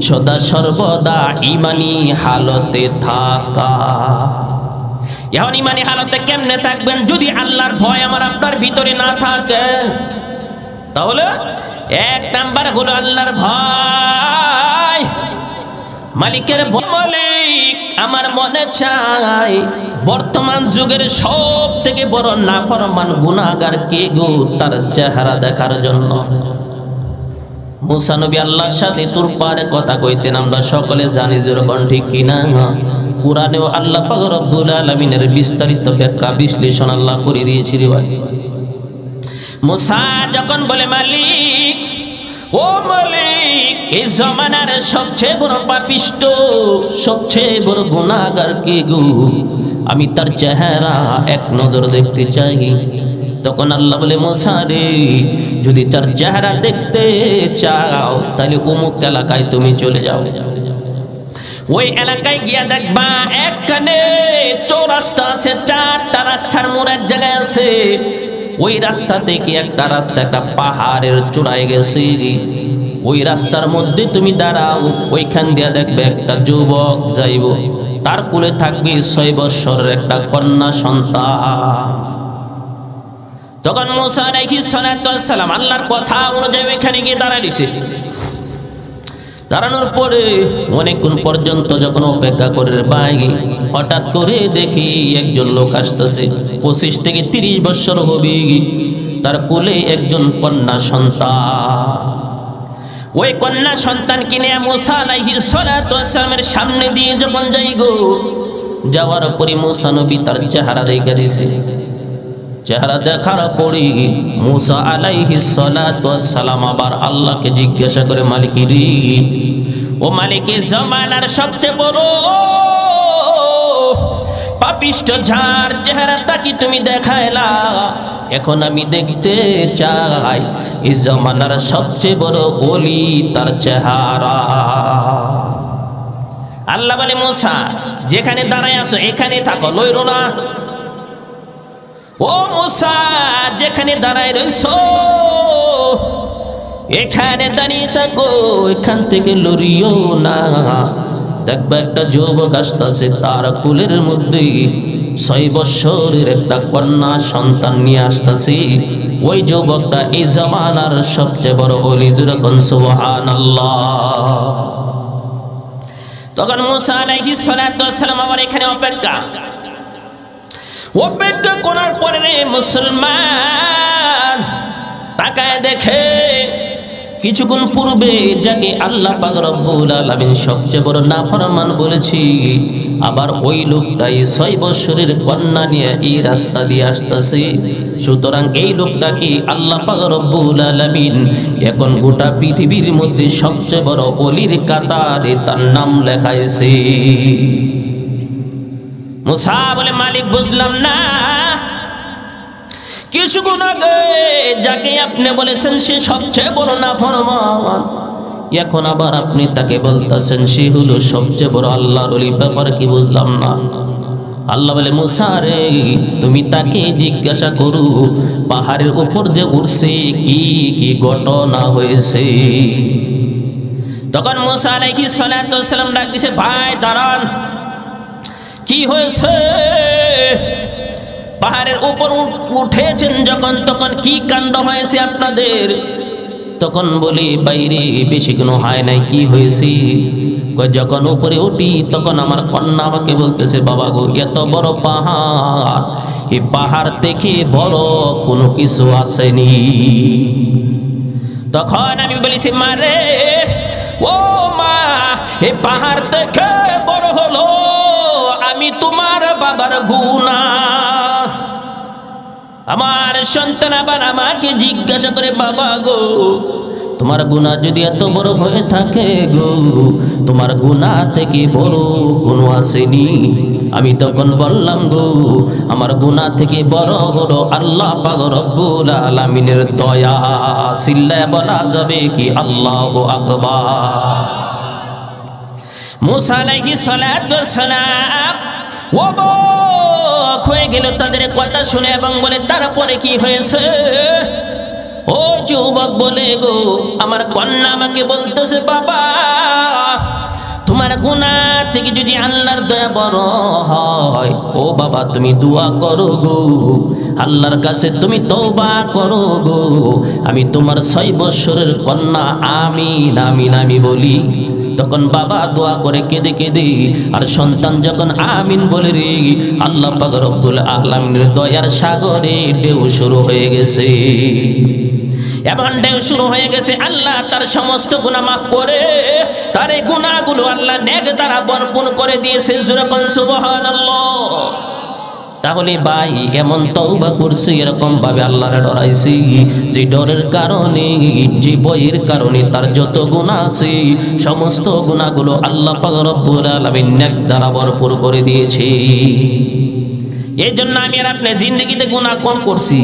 সদা সর্বদা ইমানি হালতে থাকা। এখন ইমানি হালতে কেমনে থাকবেন? যদি আল্লাহর ভয় আমার আপনার ভিতরে না থাকে, তাহলে এক নাম্বার হলো আল্লাহর ভয়, মালিকের ভয়। মালিক আমার মনে চাই বর্তমান যুগের সব থেকে বড় নাফরমান গুনাহগার কে গো, তার চেহারা দেখার জন্য। মুসা নবী আল্লাহর সাথে তোর পারে কথা কইতেন, আমরা সকলে জানি, যেরকম ঠিক কিনা। কুরআনেও আল্লাহ পাক রব্বুল আলামিনের বিস্তারিত ব্যাখ্যা বিশ্লেষণ আল্লাহ করে দিয়েছিল। মুসা যখন বলে, মালিক, ও মালিক, এই জমানার সবচেয়ে বড় পাপিষ্ট, সবচেয়ে বড় গুনাহগার কে গো, আমি তার চেহারা এক নজর দেখতে চাই। তখন আল্লাহ বলে, মুসা রে, যদি তার চেহারা দেখতে চাও তাহলে অমুক এলাকায় তুমি চলে যাও। ওই এলাকায় গিয়া দেখবা একখানে চৌরাস্তা আছে, 4টা রাস্তার মোড় এক জায়গায় আছে। ওই রাস্তা থেকে একটা রাস্তা একটা পাহাড়ের চূড়ায় গেছে। ওই রাস্তার মধ্যে তুমি দাঁড়াও, ওইখান দিয়া দেখবে একটা যুবক যাইব, তার কোলে থাকবে 6 বছরের একটা কন্যা সন্তান। তখন মুসা আলাইহিস সালাতু ওয়াস সালাম আল্লাহর কথা অনুযায়ী এখানে গিয়ে দাঁড়াইছে। দাঁড়ানোর পরে অনেকক্ষণ পর্যন্ত যখন অপেক্ষা করে ভাই, হঠাৎ করে দেখি একজন লোক আসতেছে, 25 থেকে 30 বছর হবে, তার কোলে একজন কন্যা সন্তান। ওই কন্যা সন্তান কিনে মুসা আলাইহিস সালাতু ওয়াস সালামের সামনে দিয়ে যখন যাই গো, যাওয়ার পরে মুসা নবী তার চেহারা দেখে দিয়েছে। চেহারা দেখার পরে মুসা আলাইহিস সালাতু ওয়াস সালাম আবার আল্লাহকে জিজ্ঞাসা করে, মালিক রে, ও মালিক, জামানার সবচেয়ে বড় পাপিষ্ট যার চেহারাটা কি তুমি দেখাইলা, এখন আমি দেখতে চাই এই জামানার সবচেয়ে বড় ওলি তার চেহারা। আল্লাহ বলে, মুসা, যেখানে দাঁড়ায় আছো এখানে থাকো, লইরো না। ও মুসা, যেখানে দাঁড়ায় রইছো এখানে দাঁড়িয়ে থাকো, এখান থেকে লড়িও না। দেখবা একটা যুবক আসতেছে, তার কোলের মধ্যে 6 বছরের একটা কন্যা সন্তান নিয়ে আসতেছে। ওই যুবকটা এই জামানার সবচেয়ে বড় ওলি। যখন সুবহানাল্লাহ। তখন মুসা আলাইহিস সালাতু ওয়াস সালাম আবার এখানে অপেক্ষা করার পরে রে মুসলমান তাকায় দেখে, কিছুক্ষণ পূর্বে যাকে আল্লাহ পাক রব্বুল আলামিন সবচেয়ে বড় নাফরমান বলেছি, আবার ওই লোকটাই 6 বছরের কন্যা নিয়ে এই রাস্তা দিয়ে আসতেছে। সুতরাং এই লোকটাকে আল্লাহ পাক রব্বুল আলামিন এখন গোটা পৃথিবীর মধ্যে সবচেয়ে বড় ওলির কাতারে তার নাম লেখাইছে। মুসা বলে, মালিক, বুঝলাম না, কিছুক্ষণ আগে যাকে আপনি বলেছেন সে সবচেয়ে বড় নাফরমান, এখন আবার আপনি তাকে বলতেছেন সে হলো সবচেয়ে বড় আল্লাহর ওলি। ব্যাপার কি বুঝলাম না। আল্লাহ বলে মুসা রে তুমি তাকে জিজ্ঞাসা করো পাহাড়ের উপর যে উঠছে কি কি ঘটনা হয়েছে। তখন মুসা আলাইহিস সালাতু ওয়াস সালাম ডাক দিছে, ভাই দাঁড়ান, কি হয়েছে? পাহাড়ের উপর উঠেছেন যখন তখন কি কাণ্ড হয়েছে আপনাদের? তখন বলি বাইরে বেশি কোনো হয় নাই, কি হয়েছে? যখন উপরে উঠি তখন আমার কন্যা আমাকে বলতেছে, বাবা গো এত বড় পাহাড়, এই পাহাড় থেকে বড় কোনো কিছু আসেনি। তখন আমি বলেছি, মারে ও মা, এই পাহাড় থেকে বড় হলো আমি তোমার বাবার গুনাহ। আমার সন্তান আবার আমাকে জিজ্ঞাসা করে, বাবা গো তোমার গুনাহ যদি এত বড় হয়ে থাকে গো, তোমার গুনাহ থেকে বড় কোনো আসেনি। আমি তখন বললাম গো আমার গুনাহ থেকে বড় হলো আল্লাহ পাক রব্বুল আলামিনের দয়া। চিল্লায় বলা যাবে কি আল্লাহু আকবার। মুসা আলাইহিস সালাতু ওয়াস সালাম অবাক হয়ে গেল তাদের কথা শুনে এবং বলে, তারপরে কি হয়েছে? ও যুবক বলে গো আমার কন্যা আমাকে বলতেছে, বাবা তোমার গুনাহ থেকে যদি আল্লাহর দয়া বড় হয়, ও বাবা তুমি দোয়া করো গো, আল্লাহর কাছে তুমি তওবা করো গো, আমি তোমার 6 বছরের কন্যা আমিন আমিন আমি বলি। তখন বাবা দোয়া করে কেঁদে কেঁদে, আর সন্তান যখন আমিন বলে রে, আল্লাহ পাক রব্বুল আলামিনের দয়ার সাগরে ঢেউ শুরু হয়ে গেছে। এমন ঢেউ শুরু হয়ে গেছে, আল্লাহ তার সমস্ত গুনাহ মাফ করে তার এই গুনাহগুলো আল্লাহ নেক দ্বারা ভরপুর করে দিয়েছে। সুবহানাল্লাহ। তাহলে ভাই এমন তওবা করছে, এরকম ভাবে আল্লাহর ডরাইছে, যে ডরের কারণে যে ভয়ের কারণে তার যত গুনাহ আছে সমস্ত গুনাহগুলো আল্লাহ পাক রব্বুল আলামিন নেক দ্বারা ভরপুর করে দিয়েছে। এই জন্য আমি আর আপনি জিন্দেগিতে গুনাহ কম করছি।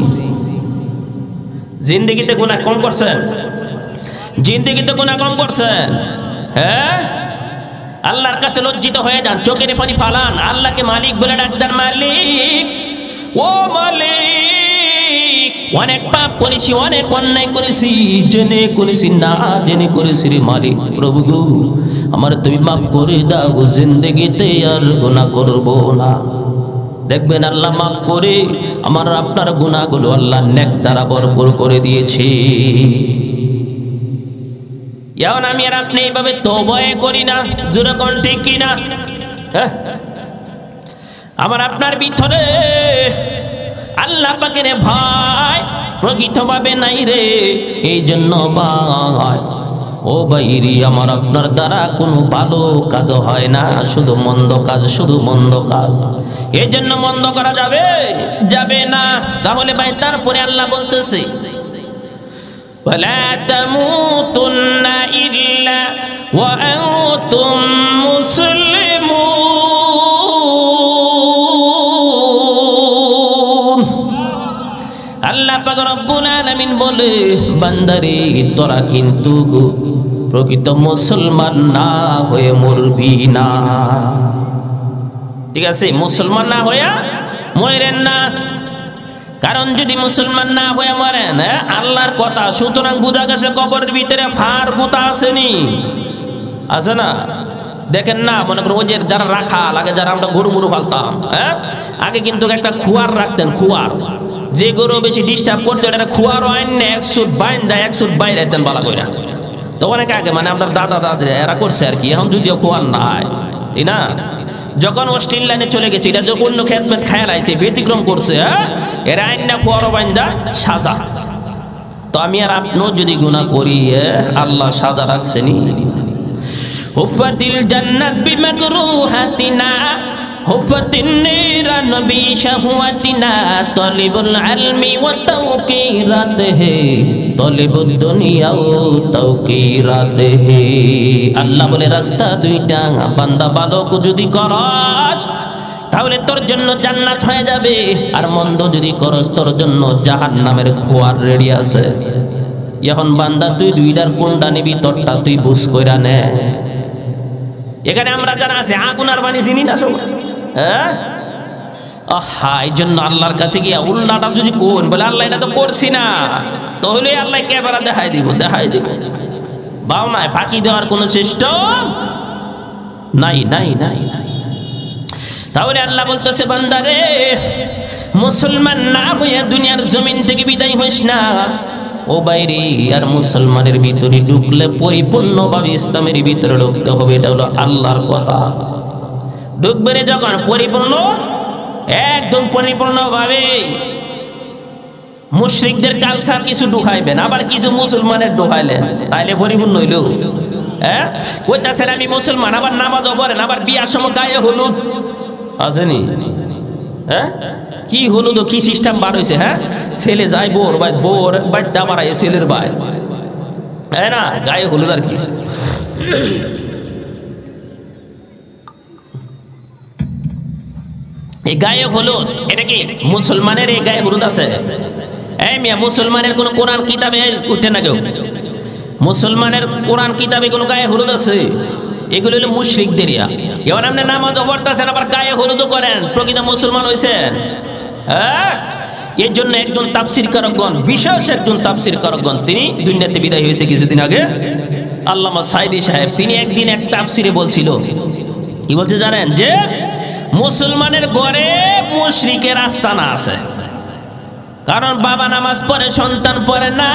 জিন্দেগিতে গুনাহ কম করছেন? জিন্দেগিতে গুনাহ কম করছেন? হ্যাঁ, আল্লাহর কাছে লজ্জিত হয়ে যান, চোখের পানি ফালান, আল্লাহকে মালিক বলে ডাকতেন, মালিক ও মালিক, অনেক পাপ করেছি, অনেক অন্যায় করেছি, জেনে করেছি না জেনে করেছি রে মালিক, প্রভু গো আমার তুমি মাফ করে দাও, জিন্দেগিতে আর গুনাহ করব না। দেখবেন আল্লাহ মাফ করে আমার আপনার গুনাহগুলো আল্লাহ নেক দ্বারা ভরপুর করে দিয়েছে। এখন আমি আর আপনি এইভাবে তওবা করি না, জোরে কোন ঠিক কিনা? হ্যাঁ, আমার আপনার ভিতরে আল্লাহ পাকের ভয় প্রকৃতভাবে নাই রে। এই জন্য ভাই ও বাইরি আমার আপনার দ্বারা কোনো ভালো কাজ হয় না, শুধু মন্দ কাজ, শুধু মন্দ কাজ। এই জন্য মন্দ করা যাবে যাবে না। তাহলে ভাই তারপরে আল্লাহ বলতেছে, ওয়ালা তামুতুন্না ইল্লা ওয়া আনতুম মুসলিমুন। আল্লাহ পাক রব্বুল আলামিন বলে, বান্দারে তোরা কিন্তু প্রকৃত মুসলমান না হয়ে মরবি না। ঠিক আছে, মুসলমান না হয়ে মরেন না। কারণ যদি মুসলমান না হয়ে মরেন আল্লাহর কথা, সুতরাং বোঝা গেছে কবরের ভিতরে ফার গুতা আসেনি, আছে না? দেখেন না, মনে করো ওই যে যারা রাখা লাগে, যারা আমরা গরু মুরু ফালতাম, হ্যাঁ আগে কিন্তু একটা খুয়ার রাখতেন, খুয়ার। যে গরু বেশি ডিস্টার্ব করতে এটা খুয়ার আইন না, 1 সুট বাইন দেয়, 1 সুট বাইরে রাখতেন বালা কইরা। তো অনেক আগে মানে আমাদের দাদা দাদি এরা করছে আর কি, এখন যদিও খুয়ার নাই, ঠিক না? যখন অস্ট্রেল লাইনে চলে গেছে, এটা যখন অন্য খেদমত খেয়াল আইছে, ব্যতিক্রম করছে, হ্যাঁ এরা আইন না খুয়ার বাইন্দা সাজা। তো আমি আর আপনিও যদি গুনাহ করি আল্লাহ সাজা রাখছেনি। হুফাতিল জান্নাত বিমাকরুহাতিনা হুফাতিন নিরান বিশাহওয়াতিনা তালিবুল ইলমি ওয়া তাওকিরাতহি তালিবুদ দুনিয়া ওয়া তাওকিরাতহি। আল্লাহ বলে রাস্তা দুইটা, বান্দা ভালো যদি করস তাহলে তোর জন্য জান্নাত হয়ে যাবে, আর মন্দ যদি করস তোর জন্য জাহান্নামের খোয়ার রেডি আছে। এখন বান্দা তুই দুইটার কোনটা নিবি, তোরটা তুই বুঝ কইরা নে। এখানে আমরা যারা আছে আগুন আর পানি চিনি না সবাই, হ্যাঁ আহা, এই জন্য আল্লাহর কাছে গিয়া উল্লাটা যদি কোন বলে আল্লাহ এটা তো করছি না, তাহলে আল্লাহ ক্যামেরা দেখাই দিব। বাও নাই, ফাঁকি দেওয়ার কোনো চেষ্টা নাই। তাহলে আল্লাহ বলতেছে, বান্দারে মুসলমান না হইয়া দুনিয়ার জমিন থেকে বিদায় হইস না। ও বাইরে, আর মুসলমানের ভিতরে ঢুকলে পরিপূর্ণভাবে ইসলামের ভিতরে ঢুকতে হবে, এটা হলো আল্লাহর কথা। ঢুকবে যখন পরিপূর্ণ, একদম পরিপূর্ণভাবে মুশরিকদের কালচার কিছু ঢুকাইবেন, আবার কিছু মুসলমানের ঢুকাইলেন, তাইলে পরিপূর্ণ হইল। হ্যাঁ, কইতাছেন আমি মুসলমান, আবার নামাজও পড়েন, আবার বিয়ার সময় গায়ে হলুদ আসেনি। হ্যাঁ, কি হলুদ, কি সিস্টেম বার হয়েছে। হ্যাঁ, ছেলে যায় বোর বাড়িতে আবার ছেলের ভাই, হ্যাঁ না, গায়ে হলুদ আর কি। এই গায়ে হলুদ, এটা কি মুসলমানের এই গায়ে হলুদ আছে? এই মিয়া, মুসলমানের কোন কোরআন কিতাবে উঠে না কেউ? মুসলমানের কোরআন কিতাবে কোনো গায়ে হলুদ আছে? এগুলো হলো মুশরিকদের। এবার আপনি নামাজও পড়তেছেন, আবার গায়ে হলুদও করেন, প্রকৃত মুসলমান হয়েছেন? হ্যাঁ, এর জন্য একজন তাফসীরকারকগণ, বিশেষ একজন তাফসীরকারকগণ, তিনি দুনিয়াতে বিদায় হয়েছে কিছুদিন আগে, আল্লামা সাইদি সাহেব, তিনি একদিন এক তাফসীরে বলছিল, কি বলছে জানেন? যে মুসলমানের ঘরে মুশরিকের আস্তানা আছে, কারণ বাবা নামাজ পড়ে, সন্তান পড়ে না,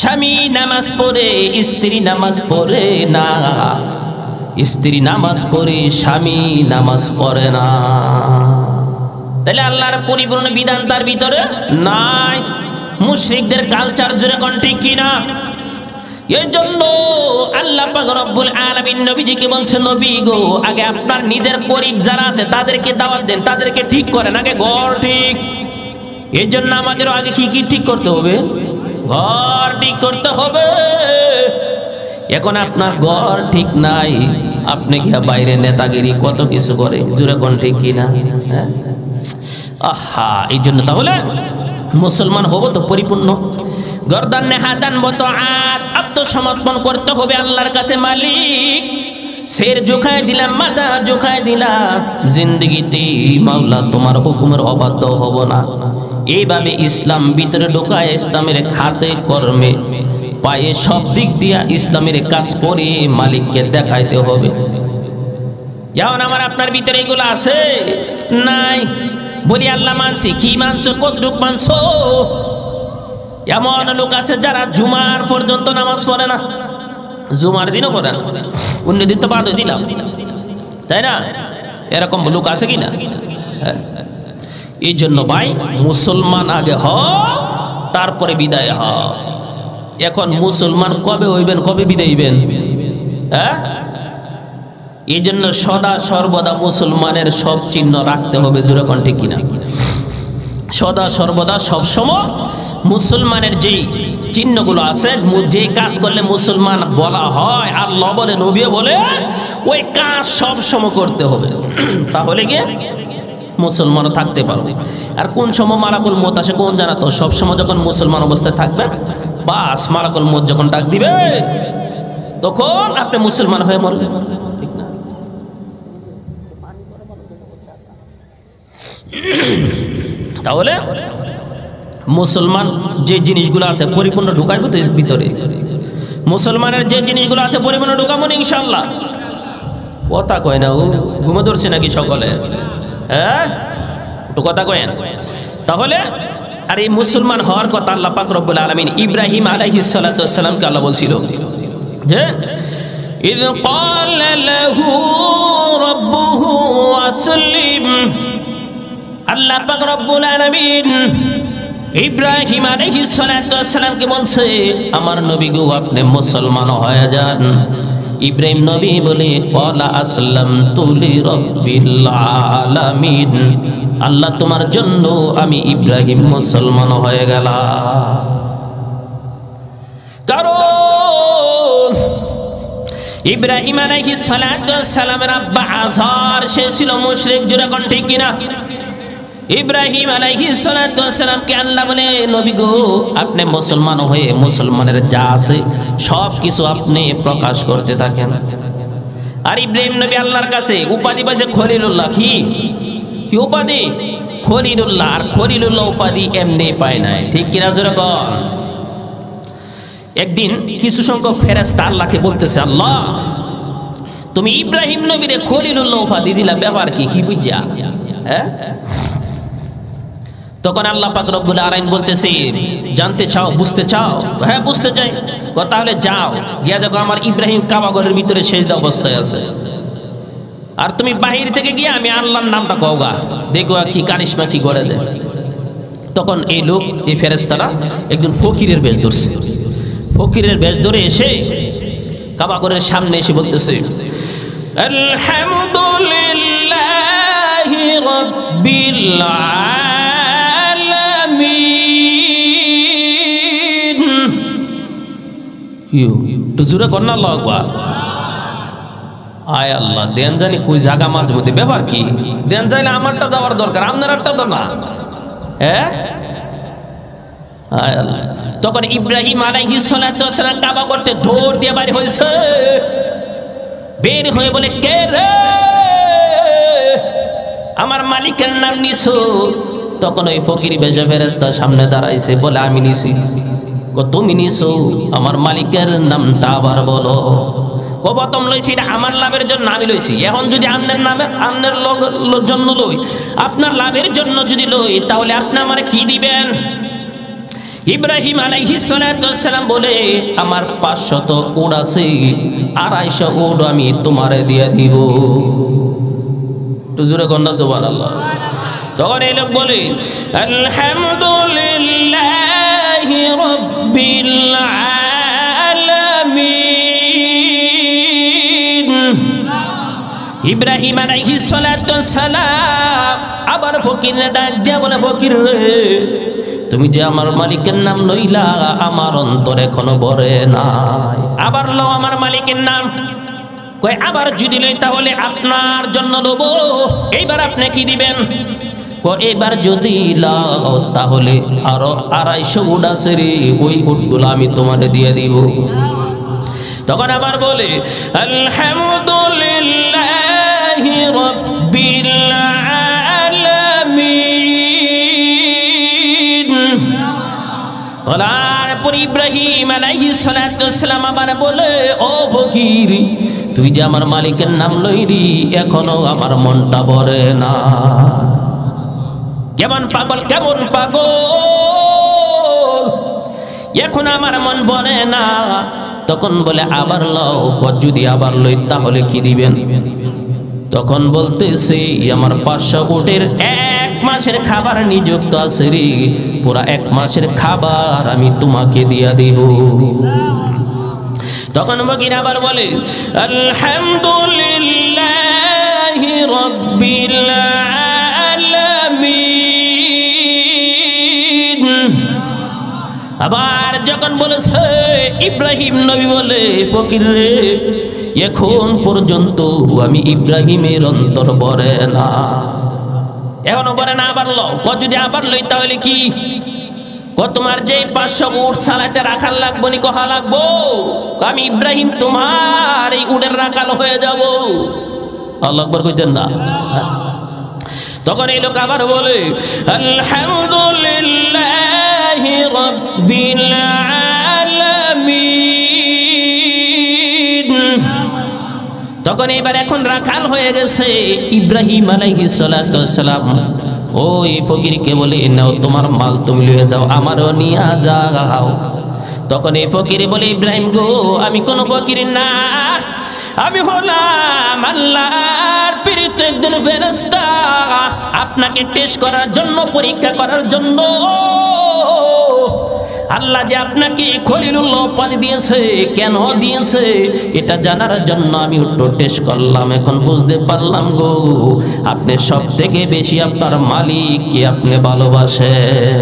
স্বামী নামাজ পড়ে, স্ত্রী নামাজ পড়ে না, স্ত্রী নামাজ পড়ে, স্বামী নামাজ পড়ে না। তাহলে আল্লাহর পরিপূর্ণ বিধান তার ভিতরে নাই। মুশরিকদের কালচার যেরকম, ঠিক কিনা? এই জন্য আল্লাহ পাক রব্বুল আলামিন নবীজিকে বলছে, নবী গো, আগে আপনার নিজের পরিবার যারা আছে তাদেরকে দাওয়াত দেন, তাদেরকে ঠিক করেন, আগে ঘর ঠিক। এই জন্য আমাদেরও আগে কি ঠিক করতে হবে? ঘর ঠিক করতে হবে। এখন আপনার ঘর ঠিক নাই, আপনি গিয়া বাইরে নেতাগিরি কত কিছু করে, জুড়ে কোন ঠিক কিনা? হ্যাঁ, আহা, এই জন্য তাহলে মুসলমান হবো তো পরিপূর্ণ, গর্দান নেহাদান বত আত্মসমর্পণ করতে হবে আল্লাহর কাছে। মালিক শের জোখায় দিলাম, মাথা জোখায় দিলাম, জিন্দগিতে মাওলা তোমার হুকুমের অবাধ্য হব না। এইভাবে ইসলাম ভিতরে ঢোকায়, ইসলামের খাতে কর্মে পায়ে সব দিক দিয়া ইসলামের কাজ করে মালিককে দেখাইতে হবে। যেমন আমার আপনার ভিতরে এগুলো আছে নাই? বলি আল্লাহ মানছি, কি মানছো, কতটুক মানছো? এমন লোক আছে যারা জুমার পর্যন্ত নামাজ পড়ে না, জুমার দিনও পড়ে না, অন্য দিন তো বাদ দিলাম, তাই না? এরকম লোক আছে কিনা? এই জন্য ভাই, মুসলমান আগে হ, তারপরে বিদায় হ। এখন মুসলমান কবে হইবেন, কবে বিদায় হইবেন? হ্যাঁ, এই জন্য সদা সর্বদা মুসলমানের সব চিহ্ন রাখতে হবে, যেরকম ঠিক কিনা? সদা সর্বদা সবসময় মুসলমানের যে চিহ্নগুলো আছে, যে কাজ করলে মুসলমান বলা হয়, আল্লাহ বলে, নবী বলে, ওই কাজ সবসময় করতে হবে, তাহলে গিয়ে মুসলমানও থাকতে পারবে। আর কোন সময় মালাকুল মউত আসে কোন জানা তো? সবসময় যখন মুসলমান অবস্থায় থাকবেন, বাস মালাকুল মউত যখন ডাক দিবে, তখন আপনি মুসলমান হয়ে মরবেন, ঠিক না? তাহলে মুসলমান যে জিনিসগুলো আছে পরিপূর্ণ ঢুকাইব তো ভিতরে, মুসলমানের যে জিনিসগুলো আছে পরিপূর্ণ ঢুকাবো ইনশাআল্লাহ। কথা কয় না, ও ঘুমে ধরছে নাকি সকলে? হ্যাঁ, একটু কথা কয়েন। তাহলে আর এই মুসলমান হওয়ার কথা আল্লাহ পাক রব্বুল আলামিন ইব্রাহিম আলাইহিস সালাতু ওয়াস সালামকে আল্লাহ বলছিল যে, ইয ক্বালা লাহু রাব্বুহু আসলিম। আল্লাহ পাক রব্বুল আলামিন ইব্রাহিম আলাইহিস সালাতু ওয়াস সালামকে বলছে, আমার নবী গো, আপনি মুসলমান হয়ে যান। ইব্রাহিম নবী বলে, ক্বালা আসলামতু লিরাব্বিল আলামিন, আল্লাহ তোমার জন্য আমি ইব্রাহিম মুসলমান হয়ে গেলাম। কারণ ইব্রাহিম আলাইহিস সালাতু ওয়াস সালামের আব্বা আযর, সে ছিল মুশরিক, যেরকম ঠিক কিনা? ইব্রাহিম আলাইহিস সালাতু ওয়াস সালামকে আল্লাহ বলে, নবী গো, আপনি মুসলমান হয়ে মুসলমানের যা আছে সব কিছু আপনি প্রকাশ করতে থাকেন। আর ইব্রাহিম নবী আল্লাহর কাছে উপাধি পাইছে খলিলুল্লাহ। কি কি উপাধি? খলিলুল্লাহ। আর খলিলুল্লাহ উপাধি এমনি পায় নাই, ঠিক কিনা জোরে কন? একদিন কিছু সংখ্যক ফেরেশতা আল্লাহকে বলতেছে, আল্লাহ তুমি ইব্রাহিম নবীরে খলিলুল্লাহ উপাধি দিলা, ব্যাপার কি? কি বুঝা? হ্যাঁ? তখন আল্লাহ পাক রব্বুল আলামিন বলতেছে, জানতে চাও, বুঝতে চাও? হ্যাঁ বুঝতে চাই। তাহলে যাও, গিয়া দেখো আমার ইব্রাহিম কাবা ঘরের ভিতরে সেজদা অবস্থায় আছে। আর তুমি বাহির থেকে গিয়ে আমি আল্লাহর নামটা কওগা, দেখো কি কারিশমা কি করে দেয়। তখন এই লোক, এই ফেরেশতারা একজন ফকিরের বেশ ধরছে। ফকিরের বেশ ধরে এসে কাবা ঘরের সামনে এসে বলতেছে, আলহামদুলিল্লাহি রাব্বিল আলামিন। তো জোরে কর না আল্লাহু আকবার। আয় আল্লাহ, দেন জানি কই জায়গা মাঝে মধ্যে, ব্যাপার কি? দেন চাইলে আমারটা যাওয়ার দরকার, আপনারটা তো না। হ্যাঁ? আয় আল্লাহ। তখন ইব্রাহিম আলাইহিস সালাতু ওয়াস সালাম কাবা করতে দৌড় দিয়ে বাইরে হয়েছে। বের হয়ে বলে, কে রে? আমার মালিকের নাম নিছো? তখন ওই ফকির বেশে ফেরেশতা সামনে দাঁড়াইছে, বলে আমি নিছি। তুমি নিছো? আমার মালিকের নামটা আবার বলো। প্রথম লইছি এটা আমার লাভের জন্য আমি লইছি, এখন যদি আপনার নামে আপনার জন্য লই, আপনার লাভের জন্য যদি লই, তাহলে আপনি আমারে কি দিবেন? ইব্রাহিম আলাইহিস সালাতু ওয়াস সালাম বলে, আমার 500 উট আছে, 250 উট আমি তোমারে দিয়ে দিব। তো জোরে কন্যা সুবহানাল্লাহ। তখন এই লোক বলে, আলহামদুলিল্লাহি রাব্বিল আলামিন। ইব্রাহিম আলাইহিস সালাতু ওয়াস সালাম আবার ফকিরে ডাক দিয়া বলে, ফকির রে, তুমি যে আমার মালিকের নাম লইলা, আমার অন্তর এখনো ভরে নাই। আবার লও আমার মালিকের নাম। কই আবার যদি লই তাহলে আপনার জন্য দেব। এইবার আপনি কি দিবেন? এবার যদি লাও তাহলে আরো 250 উট আছে রে, ওই উটগুলো আমি তোমারে দিয়ে দিব। তখন আবার বলে, আলহামদুলিল্লাহি রাব্বিল আলামিন। বলার পর ইব্রাহিম আলাইহিস সালাতু ওয়াস সালাম আবার বলে, ও ফকির, তুই যে আমার মালিকের নাম লইলি, এখনো আমার মনটা ভরে না। কেমন পাগল, কেমন পাগল, এখন আমার মন ভরে না। তখন বলে, আবার লও। যদি আবার লই তাহলে কি দিবেন? তখন বলতেছে, আমার 500 উটের 1 মাসের খাবার নিযুক্ত আছে রে, পুরা 1 মাসের খাবার আমি তোমাকে দিয়া দিব। তখন ফকির আবার বলে, আলহামদুলিল্লাহি রাব্বিল আলামিন। আবার যখন বলেছে, ইব্রাহিম নবী বলে, ফকির রে, এখন পর্যন্ত আমি ইব্রাহিমের অন্তর ভরে না, এখনো ভরে না। আবার লও। যদি আবার লই তাহলে কি? তোমার যে 500 উট ছাড়াতে রাখাল লাগবো নি? কহা লাগবো। আমি ইব্রাহিম তোমার এই উটের রাখাল হয়ে যাব। আল্লাহু আকবার কইতেন না? তখন এই লোক আবার বলে, আলহামদুলিল্লাহি রাব্বিল আলামিন। তখন এবার এখন রাখাল হয়ে গেছে ইব্রাহিম আলাইহিস সালাতু ওয়াস সালাম। ওই ফকিরকে বলে, নাও তোমার মাল তুমি লয়ে যাও, আমারও নিয়ে যাও। তখন এই ফকিরে বলে, ইব্রাহিম গো, আমি কোন ফকির না, আমি হলাম আল্লাহর প্রেরিত একজন ফেরেশতা, আপনাকে টেস্ট করার জন্য, পরীক্ষা করার জন্য। আল্লাহ যে আপনাকে খলিলুল্লাহ উপাধি দিয়েছে, কেন দিয়েছে এটা জানার জন্য আমি একটু টেস্ট করলাম। এখন বুঝতে পারলাম গো, আপনি সব থেকে বেশি আপনার মালিককে আপনি ভালোবাসেন।